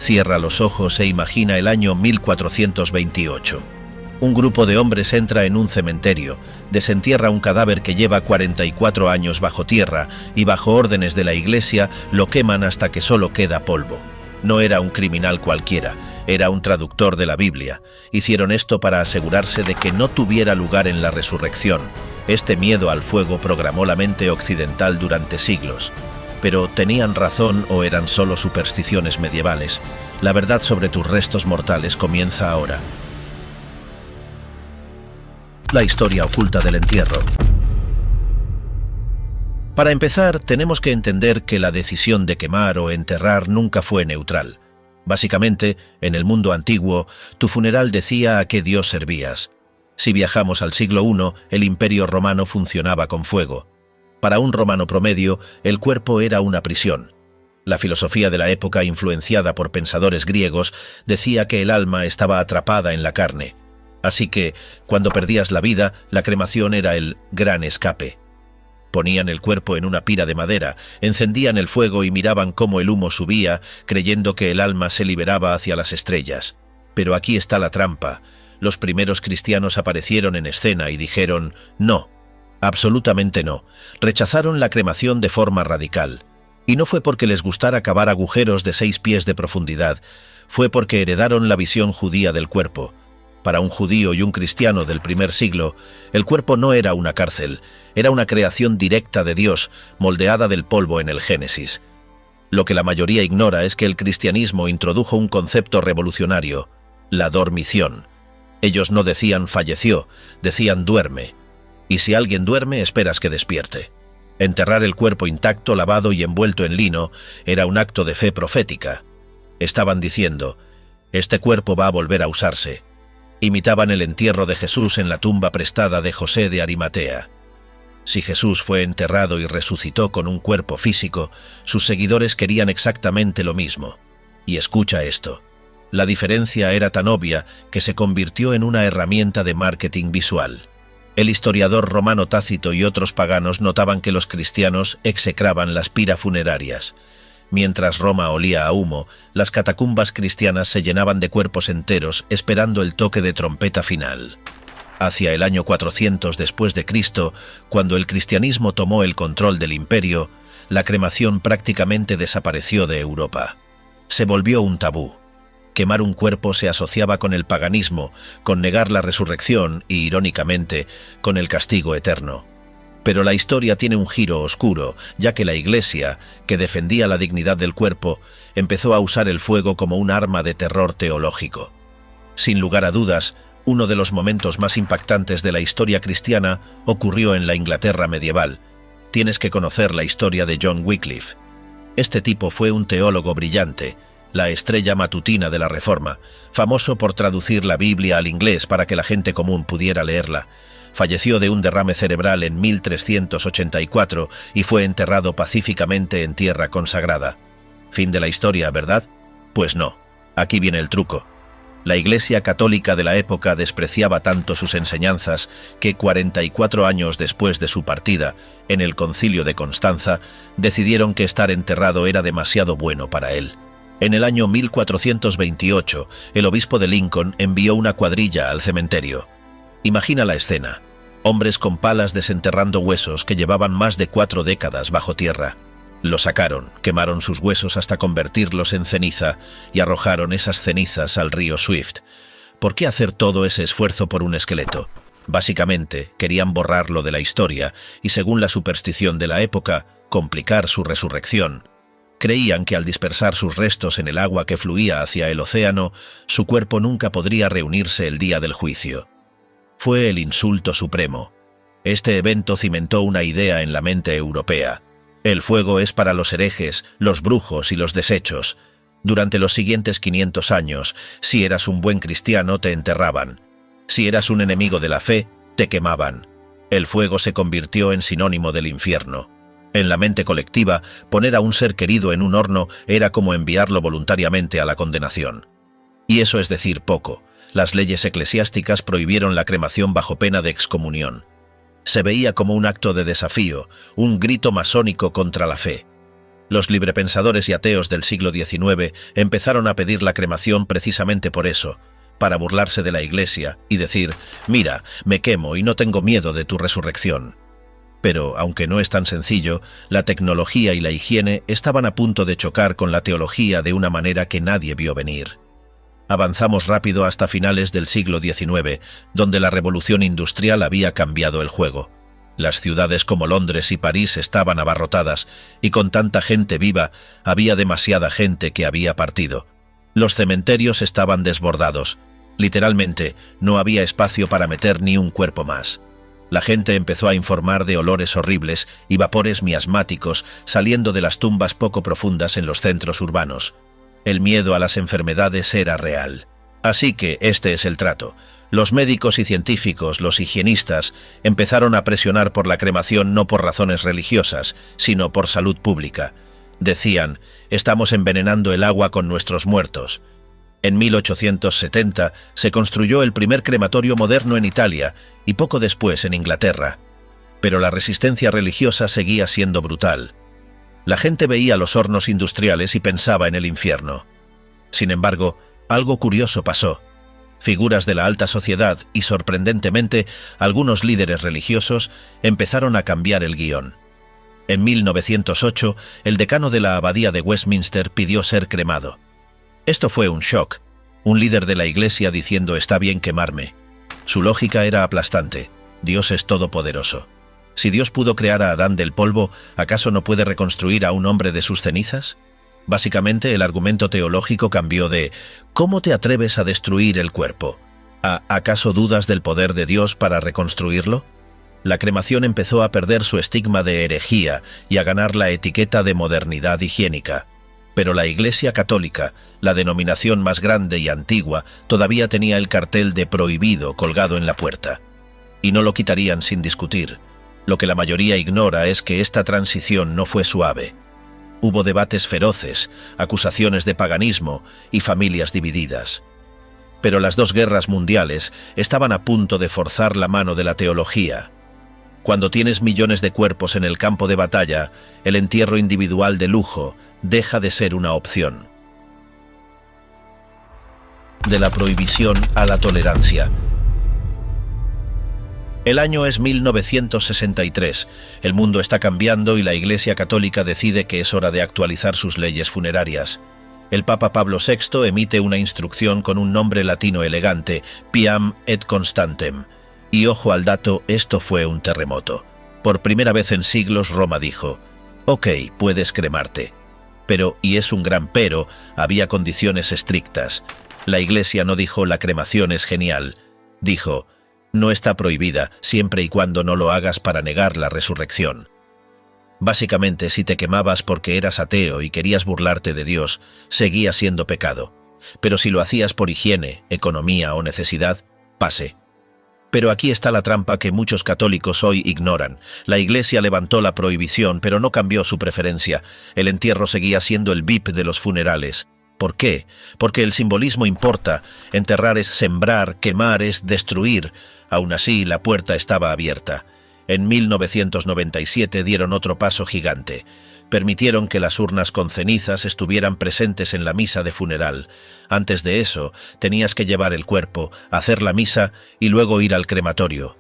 Cierra los ojos e imagina el año 1428. Un grupo de hombres entra en un cementerio, desentierra un cadáver que lleva 44 años bajo tierra y bajo órdenes de la Iglesia lo queman hasta que solo queda polvo. No era un criminal cualquiera, era un traductor de la Biblia. Hicieron esto para asegurarse de que no tuviera lugar en la resurrección. Este miedo al fuego programó la mente occidental durante siglos. Pero ¿tenían razón o eran solo supersticiones medievales? La verdad sobre tus restos mortales comienza ahora. La historia oculta del entierro. Para empezar, tenemos que entender que la decisión de quemar o enterrar nunca fue neutral. Básicamente, en el mundo antiguo, tu funeral decía a qué dios servías. Si viajamos al siglo I, el Imperio Romano funcionaba con fuego. Para un romano promedio, el cuerpo era una prisión. La filosofía de la época, influenciada por pensadores griegos, decía que el alma estaba atrapada en la carne. Así que, cuando perdías la vida, la cremación era el gran escape. Ponían el cuerpo en una pira de madera, encendían el fuego y miraban cómo el humo subía, creyendo que el alma se liberaba hacia las estrellas. Pero aquí está la trampa. Los primeros cristianos aparecieron en escena y dijeron «no». Absolutamente no. Rechazaron la cremación de forma radical. Y no fue porque les gustara cavar agujeros de 6 pies de profundidad, fue porque heredaron la visión judía del cuerpo. Para un judío y un cristiano del primer siglo, el cuerpo no era una cárcel, era una creación directa de Dios, moldeada del polvo en el Génesis. Lo que la mayoría ignora es que el cristianismo introdujo un concepto revolucionario, la dormición. Ellos no decían falleció, decían duerme. Y si alguien duerme, esperas que despierte. Enterrar el cuerpo intacto, lavado y envuelto en lino, era un acto de fe profética. Estaban diciendo, este cuerpo va a volver a usarse. Imitaban el entierro de Jesús en la tumba prestada de José de Arimatea. Si Jesús fue enterrado y resucitó con un cuerpo físico, sus seguidores querían exactamente lo mismo. Y escucha esto. La diferencia era tan obvia que se convirtió en una herramienta de marketing visual. El historiador romano Tácito y otros paganos notaban que los cristianos execraban las piras funerarias. Mientras Roma olía a humo, las catacumbas cristianas se llenaban de cuerpos enteros esperando el toque de trompeta final. Hacia el año 400 después de Cristo, cuando el cristianismo tomó el control del imperio, la cremación prácticamente desapareció de Europa. Se volvió un tabú. Quemar un cuerpo se asociaba con el paganismo, con negar la resurrección y, irónicamente, con el castigo eterno. Pero la historia tiene un giro oscuro, ya que la Iglesia, que defendía la dignidad del cuerpo, empezó a usar el fuego como un arma de terror teológico. Sin lugar a dudas, uno de los momentos más impactantes de la historia cristiana ocurrió en la Inglaterra medieval. Tienes que conocer la historia de John Wycliffe. Este tipo fue un teólogo brillante, la estrella matutina de la Reforma, famoso por traducir la Biblia al inglés para que la gente común pudiera leerla. Falleció de un derrame cerebral en 1384 y fue enterrado pacíficamente en tierra consagrada. Fin de la historia, ¿verdad? Pues no. Aquí viene el truco. La Iglesia católica de la época despreciaba tanto sus enseñanzas que 44 años después de su partida, en el Concilio de Constanza, decidieron que estar enterrado era demasiado bueno para él. En el año 1428, el obispo de Lincoln envió una cuadrilla al cementerio. Imagina la escena. Hombres con palas desenterrando huesos que llevaban más de 4 décadas bajo tierra. Los sacaron, quemaron sus huesos hasta convertirlos en ceniza y arrojaron esas cenizas al río Swift. ¿Por qué hacer todo ese esfuerzo por un esqueleto? Básicamente, querían borrarlo de la historia y, según la superstición de la época, complicar su resurrección. Creían que al dispersar sus restos en el agua que fluía hacia el océano, su cuerpo nunca podría reunirse el día del juicio. Fue el insulto supremo. Este evento cimentó una idea en la mente europea. El fuego es para los herejes, los brujos y los desechos. Durante los siguientes 500 años, si eras un buen cristiano, te enterraban. Si eras un enemigo de la fe, te quemaban. El fuego se convirtió en sinónimo del infierno. En la mente colectiva, poner a un ser querido en un horno era como enviarlo voluntariamente a la condenación. Y eso es decir poco. Las leyes eclesiásticas prohibieron la cremación bajo pena de excomunión. Se veía como un acto de desafío, un grito masónico contra la fe. Los librepensadores y ateos del siglo XIX empezaron a pedir la cremación precisamente por eso, para burlarse de la Iglesia y decir: «Mira, me quemo y no tengo miedo de tu resurrección». Pero, aunque no es tan sencillo, la tecnología y la higiene estaban a punto de chocar con la teología de una manera que nadie vio venir. Avanzamos rápido hasta finales del siglo XIX, donde la revolución industrial había cambiado el juego. Las ciudades como Londres y París estaban abarrotadas, y con tanta gente viva, había demasiada gente que había partido. Los cementerios estaban desbordados. Literalmente, no había espacio para meter ni un cuerpo más. La gente empezó a informar de olores horribles y vapores miasmáticos saliendo de las tumbas poco profundas en los centros urbanos. El miedo a las enfermedades era real. Así que este es el trato. Los médicos y científicos, los higienistas, empezaron a presionar por la cremación no por razones religiosas, sino por salud pública. Decían: «Estamos envenenando el agua con nuestros muertos». En 1870 se construyó el primer crematorio moderno en Italia y poco después en Inglaterra. Pero la resistencia religiosa seguía siendo brutal. La gente veía los hornos industriales y pensaba en el infierno. Sin embargo, algo curioso pasó. Figuras de la alta sociedad y, sorprendentemente, algunos líderes religiosos empezaron a cambiar el guión. En 1908, el decano de la abadía de Westminster pidió ser cremado. Esto fue un shock. Un líder de la Iglesia diciendo: «Está bien quemarme». Su lógica era aplastante. Dios es todopoderoso. Si Dios pudo crear a Adán del polvo, ¿acaso no puede reconstruir a un hombre de sus cenizas? Básicamente, el argumento teológico cambió de «¿Cómo te atreves a destruir el cuerpo?» a «¿Acaso dudas del poder de Dios para reconstruirlo?». La cremación empezó a perder su estigma de herejía y a ganar la etiqueta de modernidad higiénica. Pero la Iglesia Católica, la denominación más grande y antigua, todavía tenía el cartel de prohibido colgado en la puerta. Y no lo quitarían sin discutir. Lo que la mayoría ignora es que esta transición no fue suave. Hubo debates feroces, acusaciones de paganismo y familias divididas. Pero las dos guerras mundiales estaban a punto de forzar la mano de la teología. Cuando tienes millones de cuerpos en el campo de batalla, el entierro individual de lujo deja de ser una opción. De la prohibición a la tolerancia. El año es 1963. El mundo está cambiando y la Iglesia Católica decide que es hora de actualizar sus leyes funerarias. El Papa Pablo VI emite una instrucción con un nombre latino elegante: Piam et constantem. Y ojo al dato, esto fue un terremoto. Por primera vez en siglos Roma dijo: «Ok, puedes cremarte». Pero, y es un gran pero, había condiciones estrictas. La Iglesia no dijo «la cremación es genial». Dijo: «No está prohibida, siempre y cuando no lo hagas para negar la resurrección». Básicamente, si te quemabas porque eras ateo y querías burlarte de Dios, seguía siendo pecado. Pero si lo hacías por higiene, economía o necesidad, pase. Pero aquí está la trampa que muchos católicos hoy ignoran. La Iglesia levantó la prohibición, pero no cambió su preferencia. El entierro seguía siendo el VIP de los funerales. ¿Por qué? Porque el simbolismo importa. Enterrar es sembrar, quemar es destruir. Aún así, la puerta estaba abierta. En 1997 dieron otro paso gigante. Permitieron que las urnas con cenizas estuvieran presentes en la misa de funeral. Antes de eso, tenías que llevar el cuerpo, hacer la misa y luego ir al crematorio.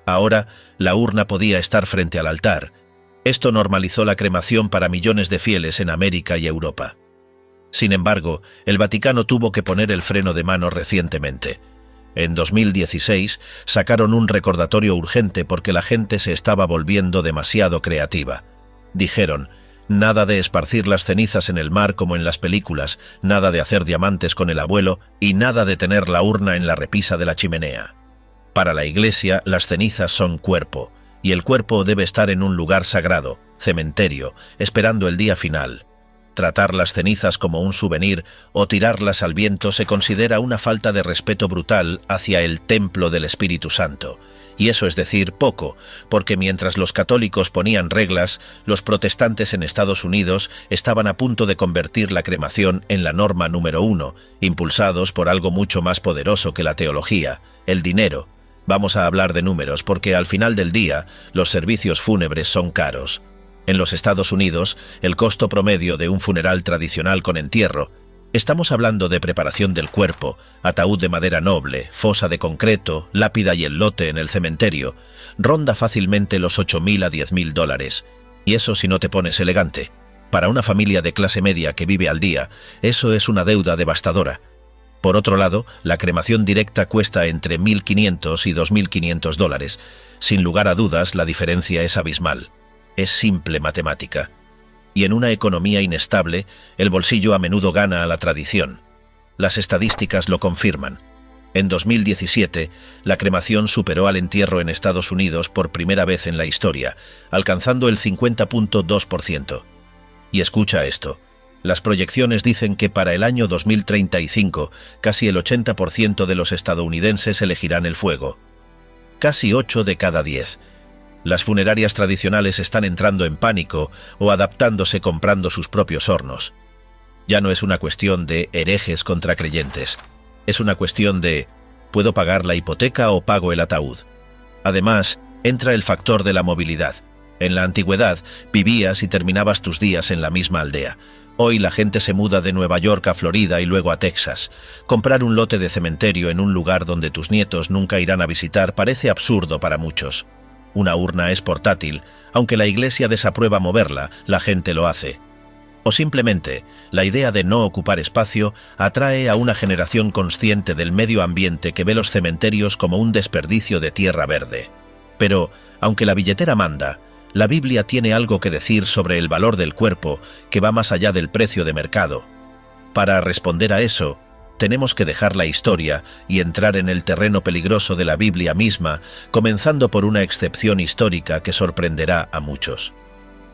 Ahora, la urna podía estar frente al altar. Esto normalizó la cremación para millones de fieles en América y Europa. Sin embargo, el Vaticano tuvo que poner el freno de mano recientemente. En 2016 sacaron un recordatorio urgente porque la gente se estaba volviendo demasiado creativa. Dijeron: nada de esparcir las cenizas en el mar como en las películas, nada de hacer diamantes con el abuelo y nada de tener la urna en la repisa de la chimenea. Para la Iglesia, las cenizas son cuerpo, y el cuerpo debe estar en un lugar sagrado, cementerio, esperando el día final. Tratar las cenizas como un souvenir o tirarlas al viento se considera una falta de respeto brutal hacia el templo del Espíritu Santo. Y eso es decir poco, porque mientras los católicos ponían reglas, los protestantes en Estados Unidos estaban a punto de convertir la cremación en la norma número 1, impulsados por algo mucho más poderoso que la teología, el dinero. Vamos a hablar de números porque al final del día, los servicios fúnebres son caros. En los Estados Unidos, el costo promedio de un funeral tradicional con entierro, estamos hablando de preparación del cuerpo, ataúd de madera noble, fosa de concreto, lápida y enlote en el cementerio, ronda fácilmente los $8.000 a $10.000, y eso si no te pones elegante. Para una familia de clase media que vive al día, eso es una deuda devastadora. Por otro lado, la cremación directa cuesta entre $1.500 y $2.500. Sin lugar a dudas, la diferencia es abismal. Es simple matemática. Y en una economía inestable, el bolsillo a menudo gana a la tradición. Las estadísticas lo confirman. En 2017, la cremación superó al entierro en Estados Unidos por primera vez en la historia, alcanzando el 50.2%. Y escucha esto. Las proyecciones dicen que para el año 2035, casi el 80% de los estadounidenses elegirán el fuego. Casi 8 de cada 10. Las funerarias tradicionales están entrando en pánico o adaptándose comprando sus propios hornos. Ya no es una cuestión de herejes contra creyentes. Es una cuestión de ¿puedo pagar la hipoteca o pago el ataúd? Además, entra el factor de la movilidad. En la antigüedad, vivías y terminabas tus días en la misma aldea. Hoy la gente se muda de Nueva York a Florida y luego a Texas. Comprar un lote de cementerio en un lugar donde tus nietos nunca irán a visitar parece absurdo para muchos. Una urna es portátil, aunque la iglesia desaprueba moverla, la gente lo hace. O simplemente, la idea de no ocupar espacio atrae a una generación consciente del medio ambiente que ve los cementerios como un desperdicio de tierra verde. Pero, aunque la billetera manda, la Biblia tiene algo que decir sobre el valor del cuerpo que va más allá del precio de mercado. Para responder a eso, tenemos que dejar la historia y entrar en el terreno peligroso de la Biblia misma, comenzando por una excepción histórica que sorprenderá a muchos.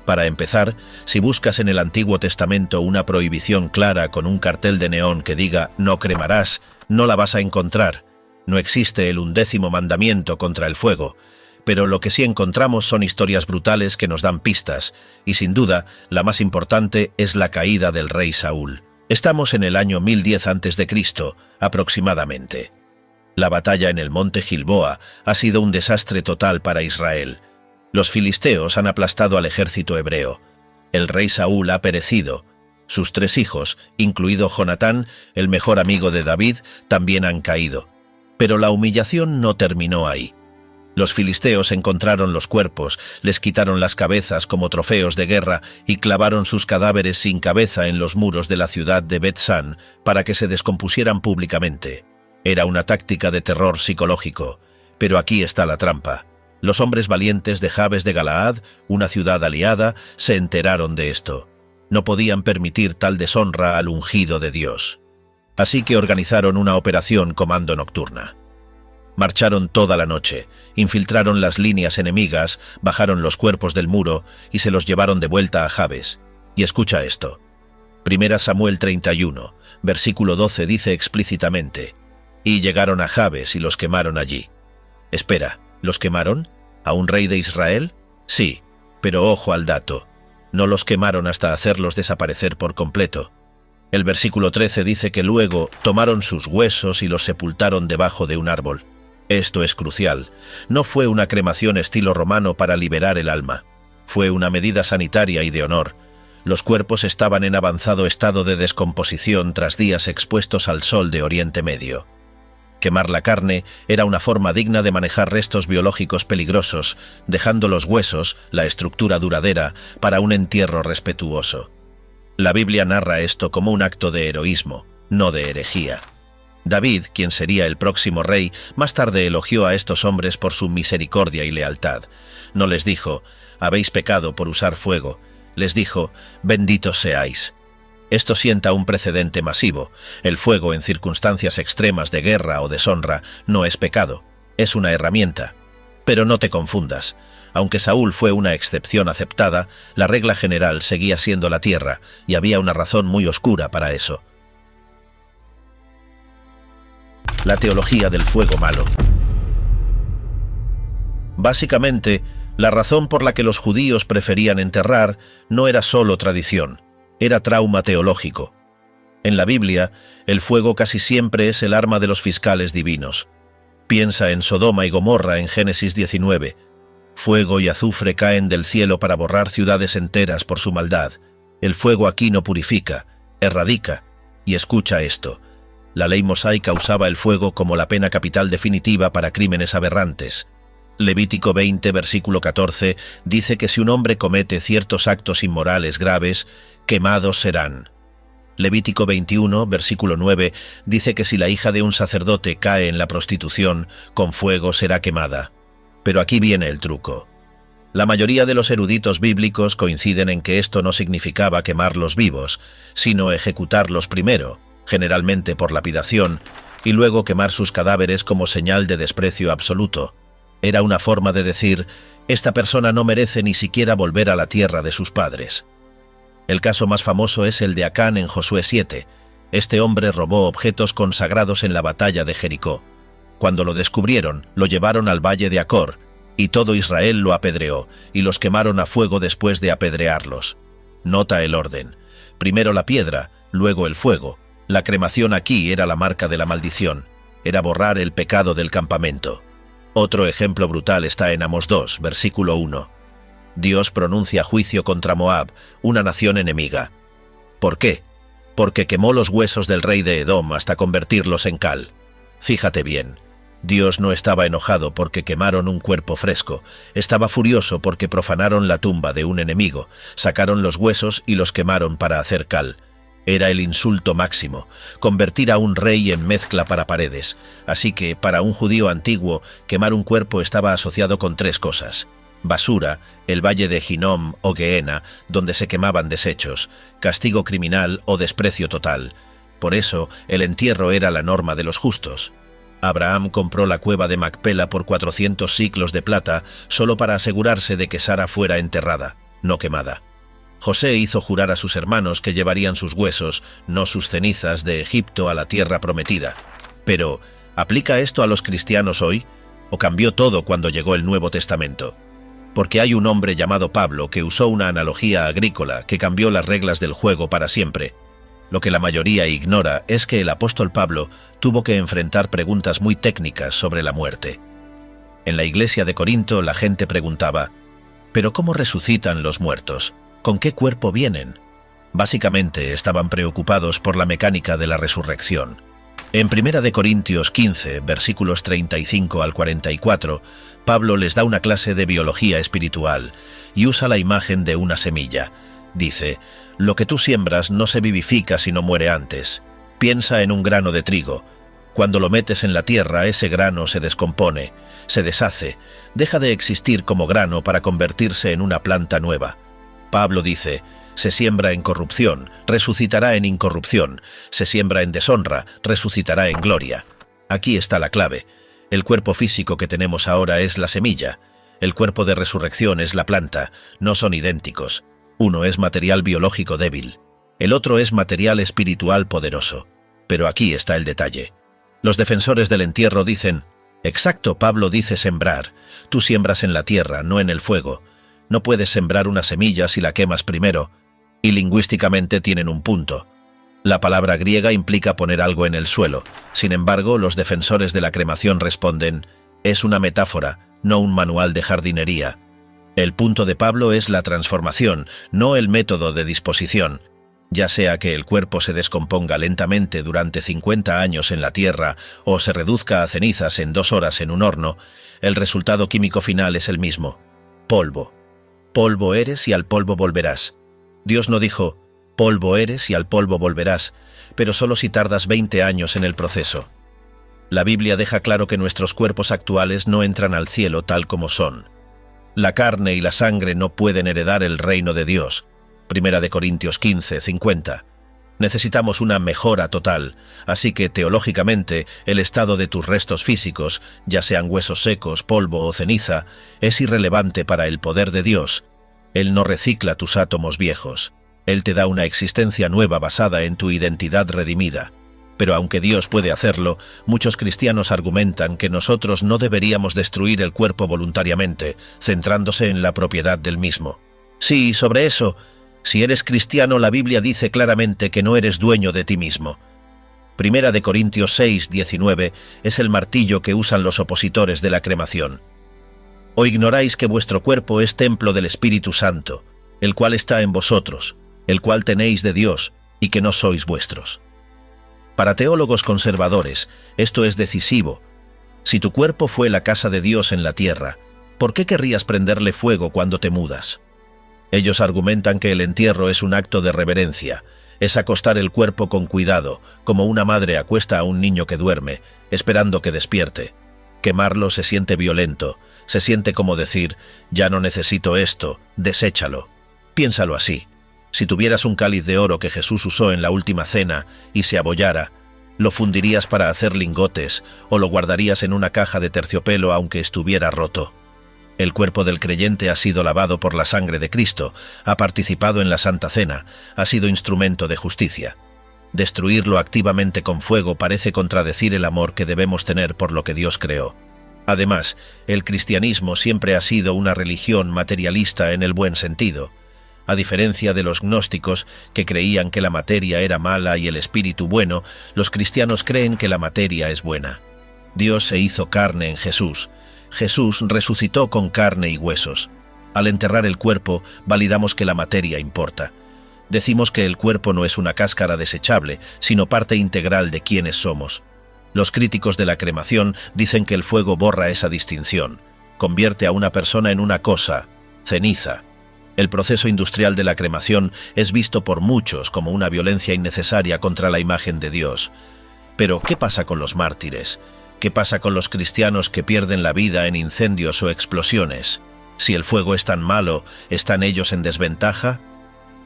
Para empezar, si buscas en el Antiguo Testamento una prohibición clara con un cartel de neón que diga «no cremarás», no la vas a encontrar. No existe el 11º mandamiento contra el fuego. Pero lo que sí encontramos son historias brutales que nos dan pistas, y sin duda, la más importante es la caída del rey Saúl. Estamos en el año 1010 a.C., aproximadamente. La batalla en el monte Gilboa ha sido un desastre total para Israel. Los filisteos han aplastado al ejército hebreo. El rey Saúl ha perecido. Sus 3 hijos, incluido Jonatán, el mejor amigo de David, también han caído. Pero la humillación no terminó ahí. Los filisteos encontraron los cuerpos, les quitaron las cabezas como trofeos de guerra y clavaron sus cadáveres sin cabeza en los muros de la ciudad de Bet-San para que se descompusieran públicamente. Era una táctica de terror psicológico, pero aquí está la trampa. Los hombres valientes de Jabes de Galaad, una ciudad aliada, se enteraron de esto. No podían permitir tal deshonra al ungido de Dios. Así que organizaron una operación comando nocturna. Marcharon toda la noche, infiltraron las líneas enemigas, bajaron los cuerpos del muro y se los llevaron de vuelta a Jabes. Y escucha esto. 1 Samuel 31, versículo 12 dice explícitamente: «Y llegaron a Jabes y los quemaron allí». Espera, ¿los quemaron? ¿A un rey de Israel? Sí, pero ojo al dato. No los quemaron hasta hacerlos desaparecer por completo. El versículo 13 dice que luego tomaron sus huesos y los sepultaron debajo de un árbol. Esto es crucial. No fue una cremación estilo romano para liberar el alma. Fue una medida sanitaria y de honor. Los cuerpos estaban en avanzado estado de descomposición tras días expuestos al sol de Oriente Medio. Quemar la carne era una forma digna de manejar restos biológicos peligrosos, dejando los huesos, la estructura duradera, para un entierro respetuoso. La Biblia narra esto como un acto de heroísmo, no de herejía. David, quien sería el próximo rey, más tarde elogió a estos hombres por su misericordia y lealtad. No les dijo, «habéis pecado por usar fuego». Les dijo, «benditos seáis». Esto sienta un precedente masivo. El fuego en circunstancias extremas de guerra o deshonra no es pecado, es una herramienta. Pero no te confundas. Aunque Saúl fue una excepción aceptada, la regla general seguía siendo la tierra, y había una razón muy oscura para eso. La teología del fuego malo. Básicamente, la razón por la que los judíos preferían enterrar no era solo tradición, era trauma teológico. En la Biblia, el fuego casi siempre es el arma de los fiscales divinos. Piensa en Sodoma y Gomorra en Génesis 19. Fuego y azufre caen del cielo para borrar ciudades enteras por su maldad. El fuego aquí no purifica, erradica. Y escucha esto. La ley mosaica usaba el fuego como la pena capital definitiva para crímenes aberrantes. Levítico 20, versículo 14, dice que si un hombre comete ciertos actos inmorales graves, quemados serán. Levítico 21, versículo 9, dice que si la hija de un sacerdote cae en la prostitución, con fuego será quemada. Pero aquí viene el truco. La mayoría de los eruditos bíblicos coinciden en que esto no significaba quemarlos vivos, sino ejecutarlos primero, generalmente por lapidación, y luego quemar sus cadáveres como señal de desprecio absoluto. Era una forma de decir, esta persona no merece ni siquiera volver a la tierra de sus padres. El caso más famoso es el de Acán en Josué 7. Este hombre robó objetos consagrados en la batalla de Jericó. Cuando lo descubrieron, lo llevaron al valle de Acor, y todo Israel lo apedreó, y los quemaron a fuego después de apedrearlos. Nota el orden. Primero la piedra, luego el fuego. La cremación aquí era la marca de la maldición. Era borrar el pecado del campamento. Otro ejemplo brutal está en Amós 2, versículo 1. Dios pronuncia juicio contra Moab, una nación enemiga. ¿Por qué? Porque quemó los huesos del rey de Edom hasta convertirlos en cal. Fíjate bien. Dios no estaba enojado porque quemaron un cuerpo fresco, estaba furioso porque profanaron la tumba de un enemigo, sacaron los huesos y los quemaron para hacer cal. Era el insulto máximo, convertir a un rey en mezcla para paredes, así que para un judío antiguo quemar un cuerpo estaba asociado con tres cosas: basura, el valle de Hinnom o Gehenna, donde se quemaban desechos, castigo criminal o desprecio total. Por eso el entierro era la norma de los justos. Abraham compró la cueva de Macpela por 400 siclos de plata solo para asegurarse de que Sara fuera enterrada, no quemada. José hizo jurar a sus hermanos que llevarían sus huesos, no sus cenizas, de Egipto a la tierra prometida. Pero, ¿aplica esto a los cristianos hoy? ¿O cambió todo cuando llegó el Nuevo Testamento? Porque hay un hombre llamado Pablo que usó una analogía agrícola que cambió las reglas del juego para siempre. Lo que la mayoría ignora es que el apóstol Pablo tuvo que enfrentar preguntas muy técnicas sobre la muerte. En la iglesia de Corinto la gente preguntaba, ¿pero cómo resucitan los muertos? ¿Con qué cuerpo vienen? Básicamente estaban preocupados por la mecánica de la resurrección. En 1 Corintios 15, versículos 35 al 44, Pablo les da una clase de biología espiritual y usa la imagen de una semilla. Dice, lo que tú siembras no se vivifica si no muere antes. Piensa en un grano de trigo. Cuando lo metes en la tierra, ese grano se descompone, se deshace, deja de existir como grano para convertirse en una planta nueva. Pablo dice, se siembra en corrupción, resucitará en incorrupción, se siembra en deshonra, resucitará en gloria. Aquí está la clave. El cuerpo físico que tenemos ahora es la semilla. El cuerpo de resurrección es la planta, no son idénticos. Uno es material biológico débil, el otro es material espiritual poderoso. Pero aquí está el detalle. Los defensores del entierro dicen, exacto, Pablo dice sembrar. Tú siembras en la tierra, no en el fuego. No puedes sembrar una semilla si la quemas primero. Y lingüísticamente tienen un punto. La palabra griega implica poner algo en el suelo. Sin embargo, los defensores de la cremación responden, es una metáfora, no un manual de jardinería. El punto de Pablo es la transformación, no el método de disposición. Ya sea que el cuerpo se descomponga lentamente durante 50 años en la tierra o se reduzca a cenizas en 2 horas en un horno, el resultado químico final es el mismo. Polvo. Polvo eres y al polvo volverás. Dios no dijo, polvo eres y al polvo volverás, pero solo si tardas 20 años en el proceso. La Biblia deja claro que nuestros cuerpos actuales no entran al cielo tal como son. La carne y la sangre no pueden heredar el reino de Dios. 1 Corintios 15, 50. Necesitamos una mejora total, así que teológicamente el estado de tus restos físicos, ya sean huesos secos, polvo o ceniza, es irrelevante para el poder de Dios. Él no recicla tus átomos viejos. Él te da una existencia nueva basada en tu identidad redimida. Pero aunque Dios puede hacerlo, muchos cristianos argumentan que nosotros no deberíamos destruir el cuerpo voluntariamente, centrándose en la propiedad del mismo. Sí, sobre eso, si eres cristiano, la Biblia dice claramente que no eres dueño de ti mismo. 1 Corintios 6, 19 es el martillo que usan los opositores de la cremación. ¿O ignoráis que vuestro cuerpo es templo del Espíritu Santo, el cual está en vosotros, el cual tenéis de Dios, y que no sois vuestros? Para teólogos conservadores, esto es decisivo. Si tu cuerpo fue la casa de Dios en la tierra, ¿por qué querrías prenderle fuego cuando te mudas? Ellos argumentan que el entierro es un acto de reverencia, es acostar el cuerpo con cuidado, como una madre acuesta a un niño que duerme, esperando que despierte. Quemarlo se siente violento, se siente como decir, ya no necesito esto, deséchalo. Piénsalo así. Si tuvieras un cáliz de oro que Jesús usó en la última cena y se abollara, ¿lo fundirías para hacer lingotes o lo guardarías en una caja de terciopelo aunque estuviera roto? El cuerpo del creyente ha sido lavado por la sangre de Cristo, ha participado en la Santa Cena, ha sido instrumento de justicia. Destruirlo activamente con fuego parece contradecir el amor que debemos tener por lo que Dios creó. Además, el cristianismo siempre ha sido una religión materialista en el buen sentido. A diferencia de los gnósticos, que creían que la materia era mala y el espíritu bueno, los cristianos creen que la materia es buena. Dios se hizo carne en Jesús. Jesús resucitó con carne y huesos. Al enterrar el cuerpo, validamos que la materia importa. Decimos que el cuerpo no es una cáscara desechable, sino parte integral de quienes somos. Los críticos de la cremación dicen que el fuego borra esa distinción, convierte a una persona en una cosa, ceniza. El proceso industrial de la cremación es visto por muchos como una violencia innecesaria contra la imagen de Dios. Pero, ¿qué pasa con los mártires? ¿Qué pasa con los cristianos que pierden la vida en incendios o explosiones? Si el fuego es tan malo, ¿están ellos en desventaja?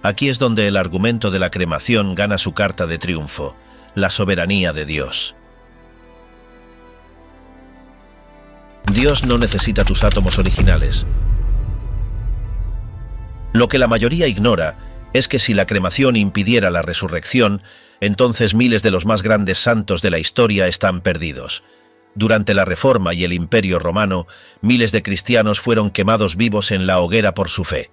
Aquí es donde el argumento de la cremación gana su carta de triunfo, la soberanía de Dios. Dios no necesita tus átomos originales. Lo que la mayoría ignora es que si la cremación impidiera la resurrección, entonces miles de los más grandes santos de la historia están perdidos. Durante la Reforma y el Imperio Romano, miles de cristianos fueron quemados vivos en la hoguera por su fe.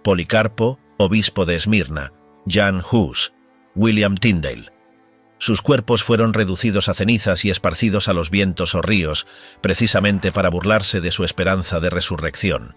Policarpo, obispo de Esmirna, Jan Hus, William Tyndale. Sus cuerpos fueron reducidos a cenizas y esparcidos a los vientos o ríos, precisamente para burlarse de su esperanza de resurrección.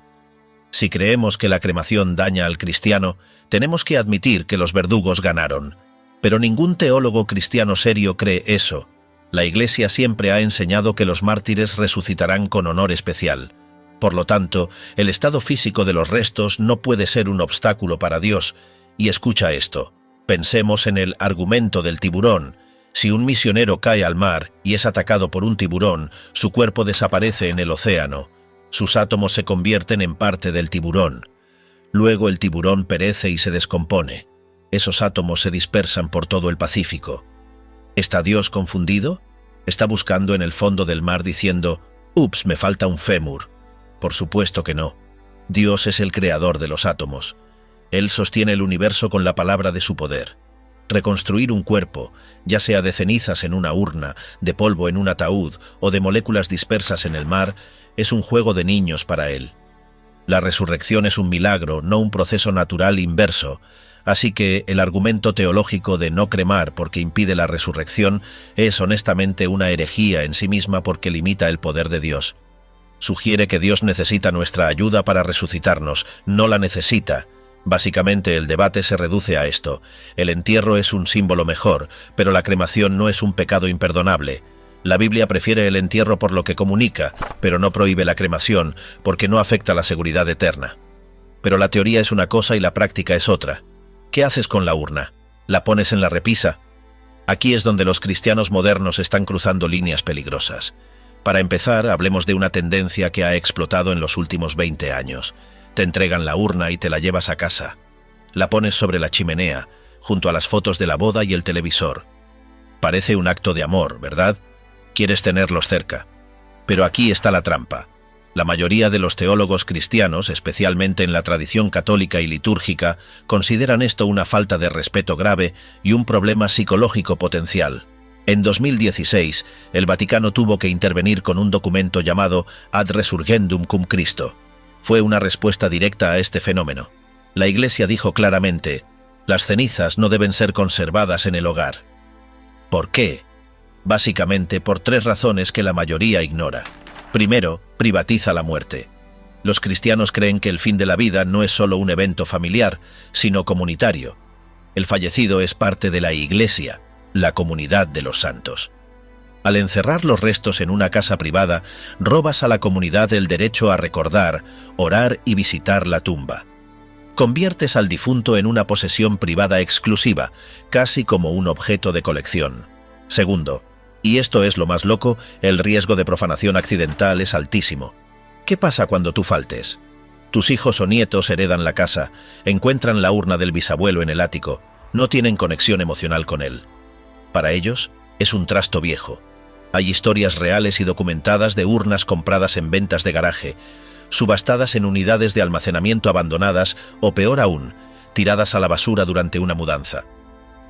Si creemos que la cremación daña al cristiano, tenemos que admitir que los verdugos ganaron. Pero ningún teólogo cristiano serio cree eso. La Iglesia siempre ha enseñado que los mártires resucitarán con honor especial. Por lo tanto, el estado físico de los restos no puede ser un obstáculo para Dios. Y escucha esto. Pensemos en el argumento del tiburón. Si un misionero cae al mar y es atacado por un tiburón, su cuerpo desaparece en el océano. Sus átomos se convierten en parte del tiburón. Luego el tiburón perece y se descompone. Esos átomos se dispersan por todo el Pacífico. ¿Está Dios confundido? ¿Está buscando en el fondo del mar diciendo, «Ups, me falta un fémur»? Por supuesto que no. Dios es el creador de los átomos. Él sostiene el universo con la palabra de su poder. Reconstruir un cuerpo, ya sea de cenizas en una urna, de polvo en un ataúd o de moléculas dispersas en el mar, es un juego de niños para él. La resurrección es un milagro, no un proceso natural inverso, así que el argumento teológico de no cremar porque impide la resurrección es honestamente una herejía en sí misma porque limita el poder de Dios. Sugiere que Dios necesita nuestra ayuda para resucitarnos, no la necesita. Básicamente el debate se reduce a esto. El entierro es un símbolo mejor, pero la cremación no es un pecado imperdonable. La Biblia prefiere el entierro por lo que comunica, pero no prohíbe la cremación, porque no afecta la seguridad eterna. Pero la teoría es una cosa y la práctica es otra. ¿Qué haces con la urna? ¿La pones en la repisa? Aquí es donde los cristianos modernos están cruzando líneas peligrosas. Para empezar, hablemos de una tendencia que ha explotado en los últimos 20 años. Te entregan la urna y te la llevas a casa. La pones sobre la chimenea, junto a las fotos de la boda y el televisor. Parece un acto de amor, ¿verdad? Quieres tenerlos cerca. Pero aquí está la trampa. La mayoría de los teólogos cristianos, especialmente en la tradición católica y litúrgica, consideran esto una falta de respeto grave y un problema psicológico potencial. En 2016, el Vaticano tuvo que intervenir con un documento llamado Ad Resurgendum cum Christo. Fue una respuesta directa a este fenómeno. La Iglesia dijo claramente, las cenizas no deben ser conservadas en el hogar. ¿Por qué? Básicamente por 3 razones que la mayoría ignora. Primero, privatiza la muerte. Los cristianos creen que el fin de la vida no es solo un evento familiar, sino comunitario. El fallecido es parte de la Iglesia, la comunidad de los santos. Al encerrar los restos en una casa privada, robas a la comunidad el derecho a recordar, orar y visitar la tumba. Conviertes al difunto en una posesión privada exclusiva, casi como un objeto de colección. Segundo, y esto es lo más loco, el riesgo de profanación accidental es altísimo. ¿Qué pasa cuando tú faltes? Tus hijos o nietos heredan la casa, encuentran la urna del bisabuelo en el ático, no tienen conexión emocional con él. Para ellos, es un trasto viejo. Hay historias reales y documentadas de urnas compradas en ventas de garaje, subastadas en unidades de almacenamiento abandonadas o, peor aún, tiradas a la basura durante una mudanza.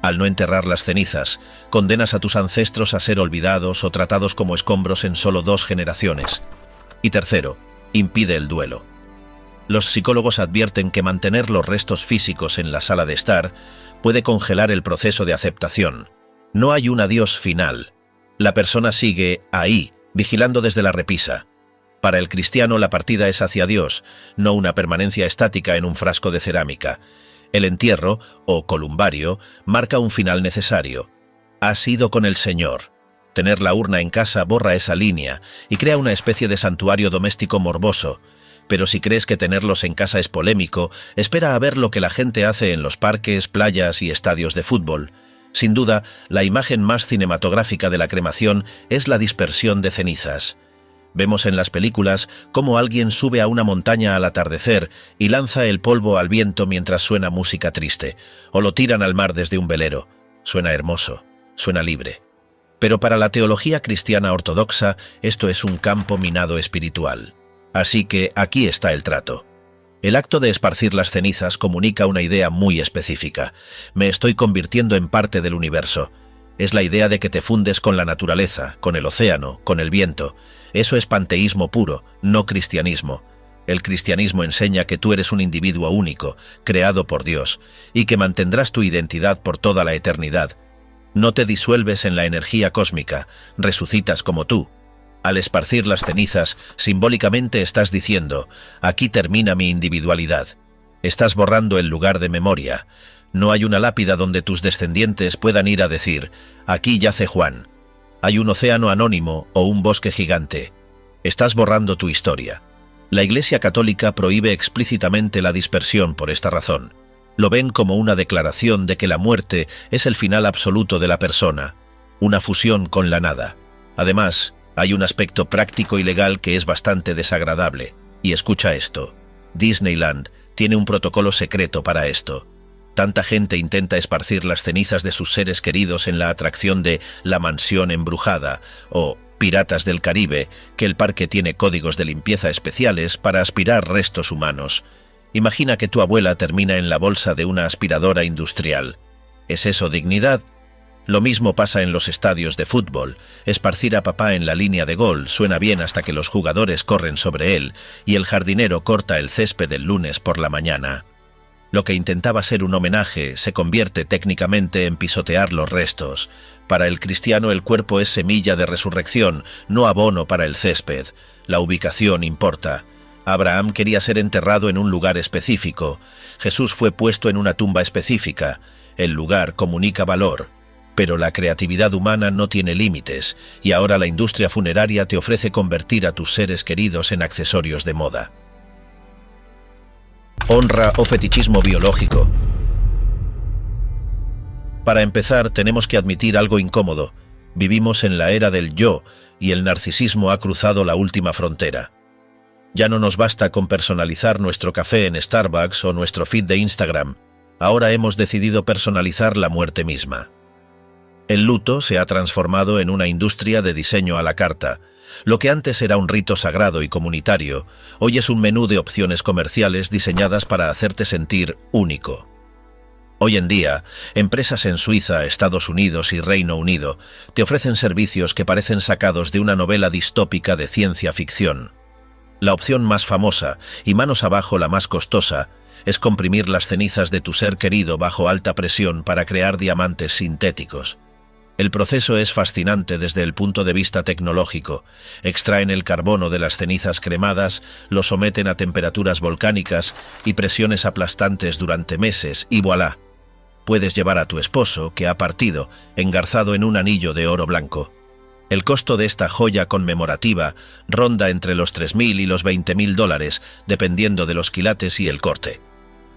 Al no enterrar las cenizas, condenas a tus ancestros a ser olvidados o tratados como escombros en solo 2 generaciones. Y tercero, impide el duelo. Los psicólogos advierten que mantener los restos físicos en la sala de estar puede congelar el proceso de aceptación. No hay un adiós final. La persona sigue ahí, vigilando desde la repisa. Para el cristiano la partida es hacia Dios, no una permanencia estática en un frasco de cerámica. El entierro, o columbario, marca un final necesario. Has ido con el Señor. Tener la urna en casa borra esa línea y crea una especie de santuario doméstico morboso. Pero si crees que tenerlos en casa es polémico, espera a ver lo que la gente hace en los parques, playas y estadios de fútbol. Sin duda, la imagen más cinematográfica de la cremación es la dispersión de cenizas. Vemos en las películas cómo alguien sube a una montaña al atardecer y lanza el polvo al viento mientras suena música triste, o lo tiran al mar desde un velero. Suena hermoso, suena libre. Pero para la teología cristiana ortodoxa, esto es un campo minado espiritual. Así que aquí está el trato. El acto de esparcir las cenizas comunica una idea muy específica. Me estoy convirtiendo en parte del universo. Es la idea de que te fundes con la naturaleza, con el océano, con el viento. Eso es panteísmo puro, no cristianismo. El cristianismo enseña que tú eres un individuo único, creado por Dios, y que mantendrás tu identidad por toda la eternidad. No te disuelves en la energía cósmica, resucitas como tú. Al esparcir las cenizas, simbólicamente estás diciendo, aquí termina mi individualidad. Estás borrando el lugar de memoria. No hay una lápida donde tus descendientes puedan ir a decir, aquí yace Juan. Hay un océano anónimo o un bosque gigante. Estás borrando tu historia. La Iglesia Católica prohíbe explícitamente la dispersión por esta razón. Lo ven como una declaración de que la muerte es el final absoluto de la persona, una fusión con la nada. Además, hay un aspecto práctico y legal que es bastante desagradable. Y escucha esto. Disneyland tiene un protocolo secreto para esto. Tanta gente intenta esparcir las cenizas de sus seres queridos en la atracción de La Mansión Embrujada o Piratas del Caribe, que el parque tiene códigos de limpieza especiales para aspirar restos humanos. Imagina que tu abuela termina en la bolsa de una aspiradora industrial. ¿Es eso dignidad? Lo mismo pasa en los estadios de fútbol. Esparcir a papá en la línea de gol suena bien hasta que los jugadores corren sobre él y el jardinero corta el césped el lunes por la mañana. Lo que intentaba ser un homenaje se convierte técnicamente en pisotear los restos. Para el cristiano el cuerpo es semilla de resurrección, no abono para el césped. La ubicación importa. Abraham quería ser enterrado en un lugar específico. Jesús fue puesto en una tumba específica. El lugar comunica valor. Pero la creatividad humana no tiene límites, y ahora la industria funeraria te ofrece convertir a tus seres queridos en accesorios de moda. Honra o fetichismo biológico. Para empezar, tenemos que admitir algo incómodo. Vivimos en la era del yo, y el narcisismo ha cruzado la última frontera. Ya no nos basta con personalizar nuestro café en Starbucks o nuestro feed de Instagram. Ahora hemos decidido personalizar la muerte misma. El luto se ha transformado en una industria de diseño a la carta. Lo que antes era un rito sagrado y comunitario, hoy es un menú de opciones comerciales diseñadas para hacerte sentir único. Hoy en día, empresas en Suiza, Estados Unidos y Reino Unido te ofrecen servicios que parecen sacados de una novela distópica de ciencia ficción. La opción más famosa, y manos abajo la más costosa, es comprimir las cenizas de tu ser querido bajo alta presión para crear diamantes sintéticos. El proceso es fascinante desde el punto de vista tecnológico. Extraen el carbono de las cenizas cremadas, lo someten a temperaturas volcánicas y presiones aplastantes durante meses y ¡voilá! Puedes llevar a tu esposo, que ha partido, engarzado en un anillo de oro blanco. El costo de esta joya conmemorativa ronda entre los $3.000 y los $20.000, dependiendo de los quilates y el corte.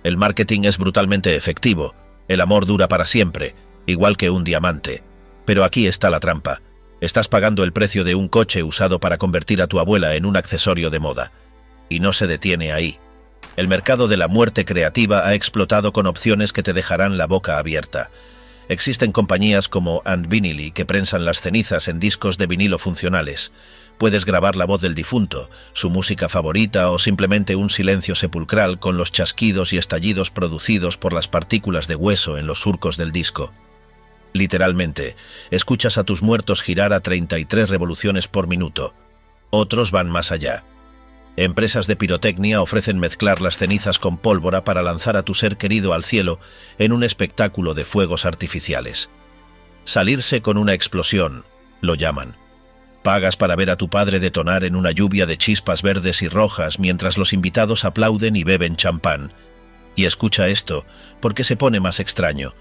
El marketing es brutalmente efectivo. El amor dura para siempre, igual que un diamante. Pero aquí está la trampa. Estás pagando el precio de un coche usado para convertir a tu abuela en un accesorio de moda. Y no se detiene ahí. El mercado de la muerte creativa ha explotado con opciones que te dejarán la boca abierta. Existen compañías como Vinyl que prensan las cenizas en discos de vinilo funcionales. Puedes grabar la voz del difunto, su música favorita o simplemente un silencio sepulcral con los chasquidos y estallidos producidos por las partículas de hueso en los surcos del disco. Literalmente, escuchas a tus muertos girar a 33 revoluciones por minuto. Otros van más allá. Empresas de pirotecnia ofrecen mezclar las cenizas con pólvora para lanzar a tu ser querido al cielo en un espectáculo de fuegos artificiales. Salirse con una explosión, lo llaman. Pagas para ver a tu padre detonar en una lluvia de chispas verdes y rojas mientras los invitados aplauden y beben champán. Y escucha esto, porque se pone más extraño.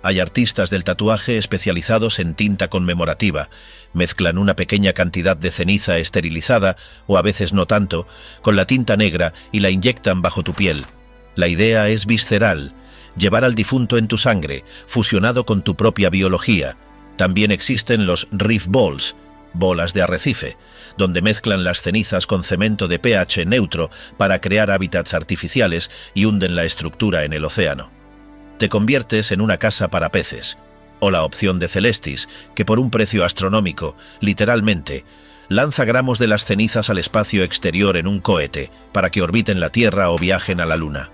Hay artistas del tatuaje especializados en tinta conmemorativa. Mezclan una pequeña cantidad de ceniza esterilizada, o a veces no tanto, con la tinta negra y la inyectan bajo tu piel. La idea es visceral, llevar al difunto en tu sangre, fusionado con tu propia biología. También existen los reef balls, bolas de arrecife, donde mezclan las cenizas con cemento de pH neutro para crear hábitats artificiales y hunden la estructura en el océano. Te conviertes en una casa para peces, o la opción de Celestis, que por un precio astronómico, literalmente, lanza gramos de las cenizas al espacio exterior en un cohete para que orbiten la Tierra o viajen a la Luna.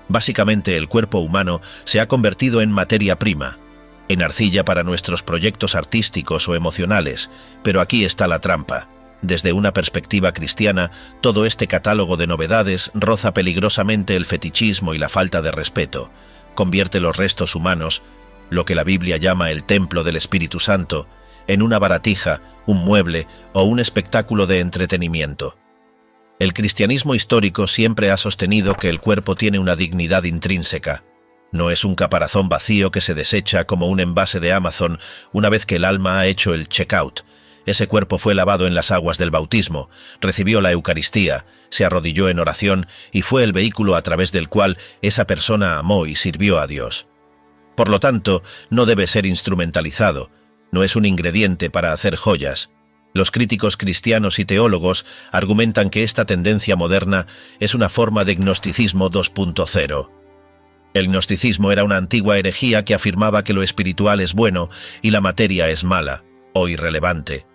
Básicamente el cuerpo humano se ha convertido en materia prima, en arcilla para nuestros proyectos artísticos o emocionales, pero aquí está la trampa. Desde una perspectiva cristiana, todo este catálogo de novedades roza peligrosamente el fetichismo y la falta de respeto. Convierte los restos humanos, lo que la Biblia llama el templo del Espíritu Santo, en una baratija, un mueble o un espectáculo de entretenimiento. El cristianismo histórico siempre ha sostenido que el cuerpo tiene una dignidad intrínseca. No es un caparazón vacío que se desecha como un envase de Amazon una vez que el alma ha hecho el check-out. Ese cuerpo fue lavado en las aguas del bautismo, recibió la Eucaristía, se arrodilló en oración y fue el vehículo a través del cual esa persona amó y sirvió a Dios. Por lo tanto, no debe ser instrumentalizado, no es un ingrediente para hacer joyas. Los críticos cristianos y teólogos argumentan que esta tendencia moderna es una forma de gnosticismo 2.0. El gnosticismo era una antigua herejía que afirmaba que lo espiritual es bueno y la materia es mala o irrelevante.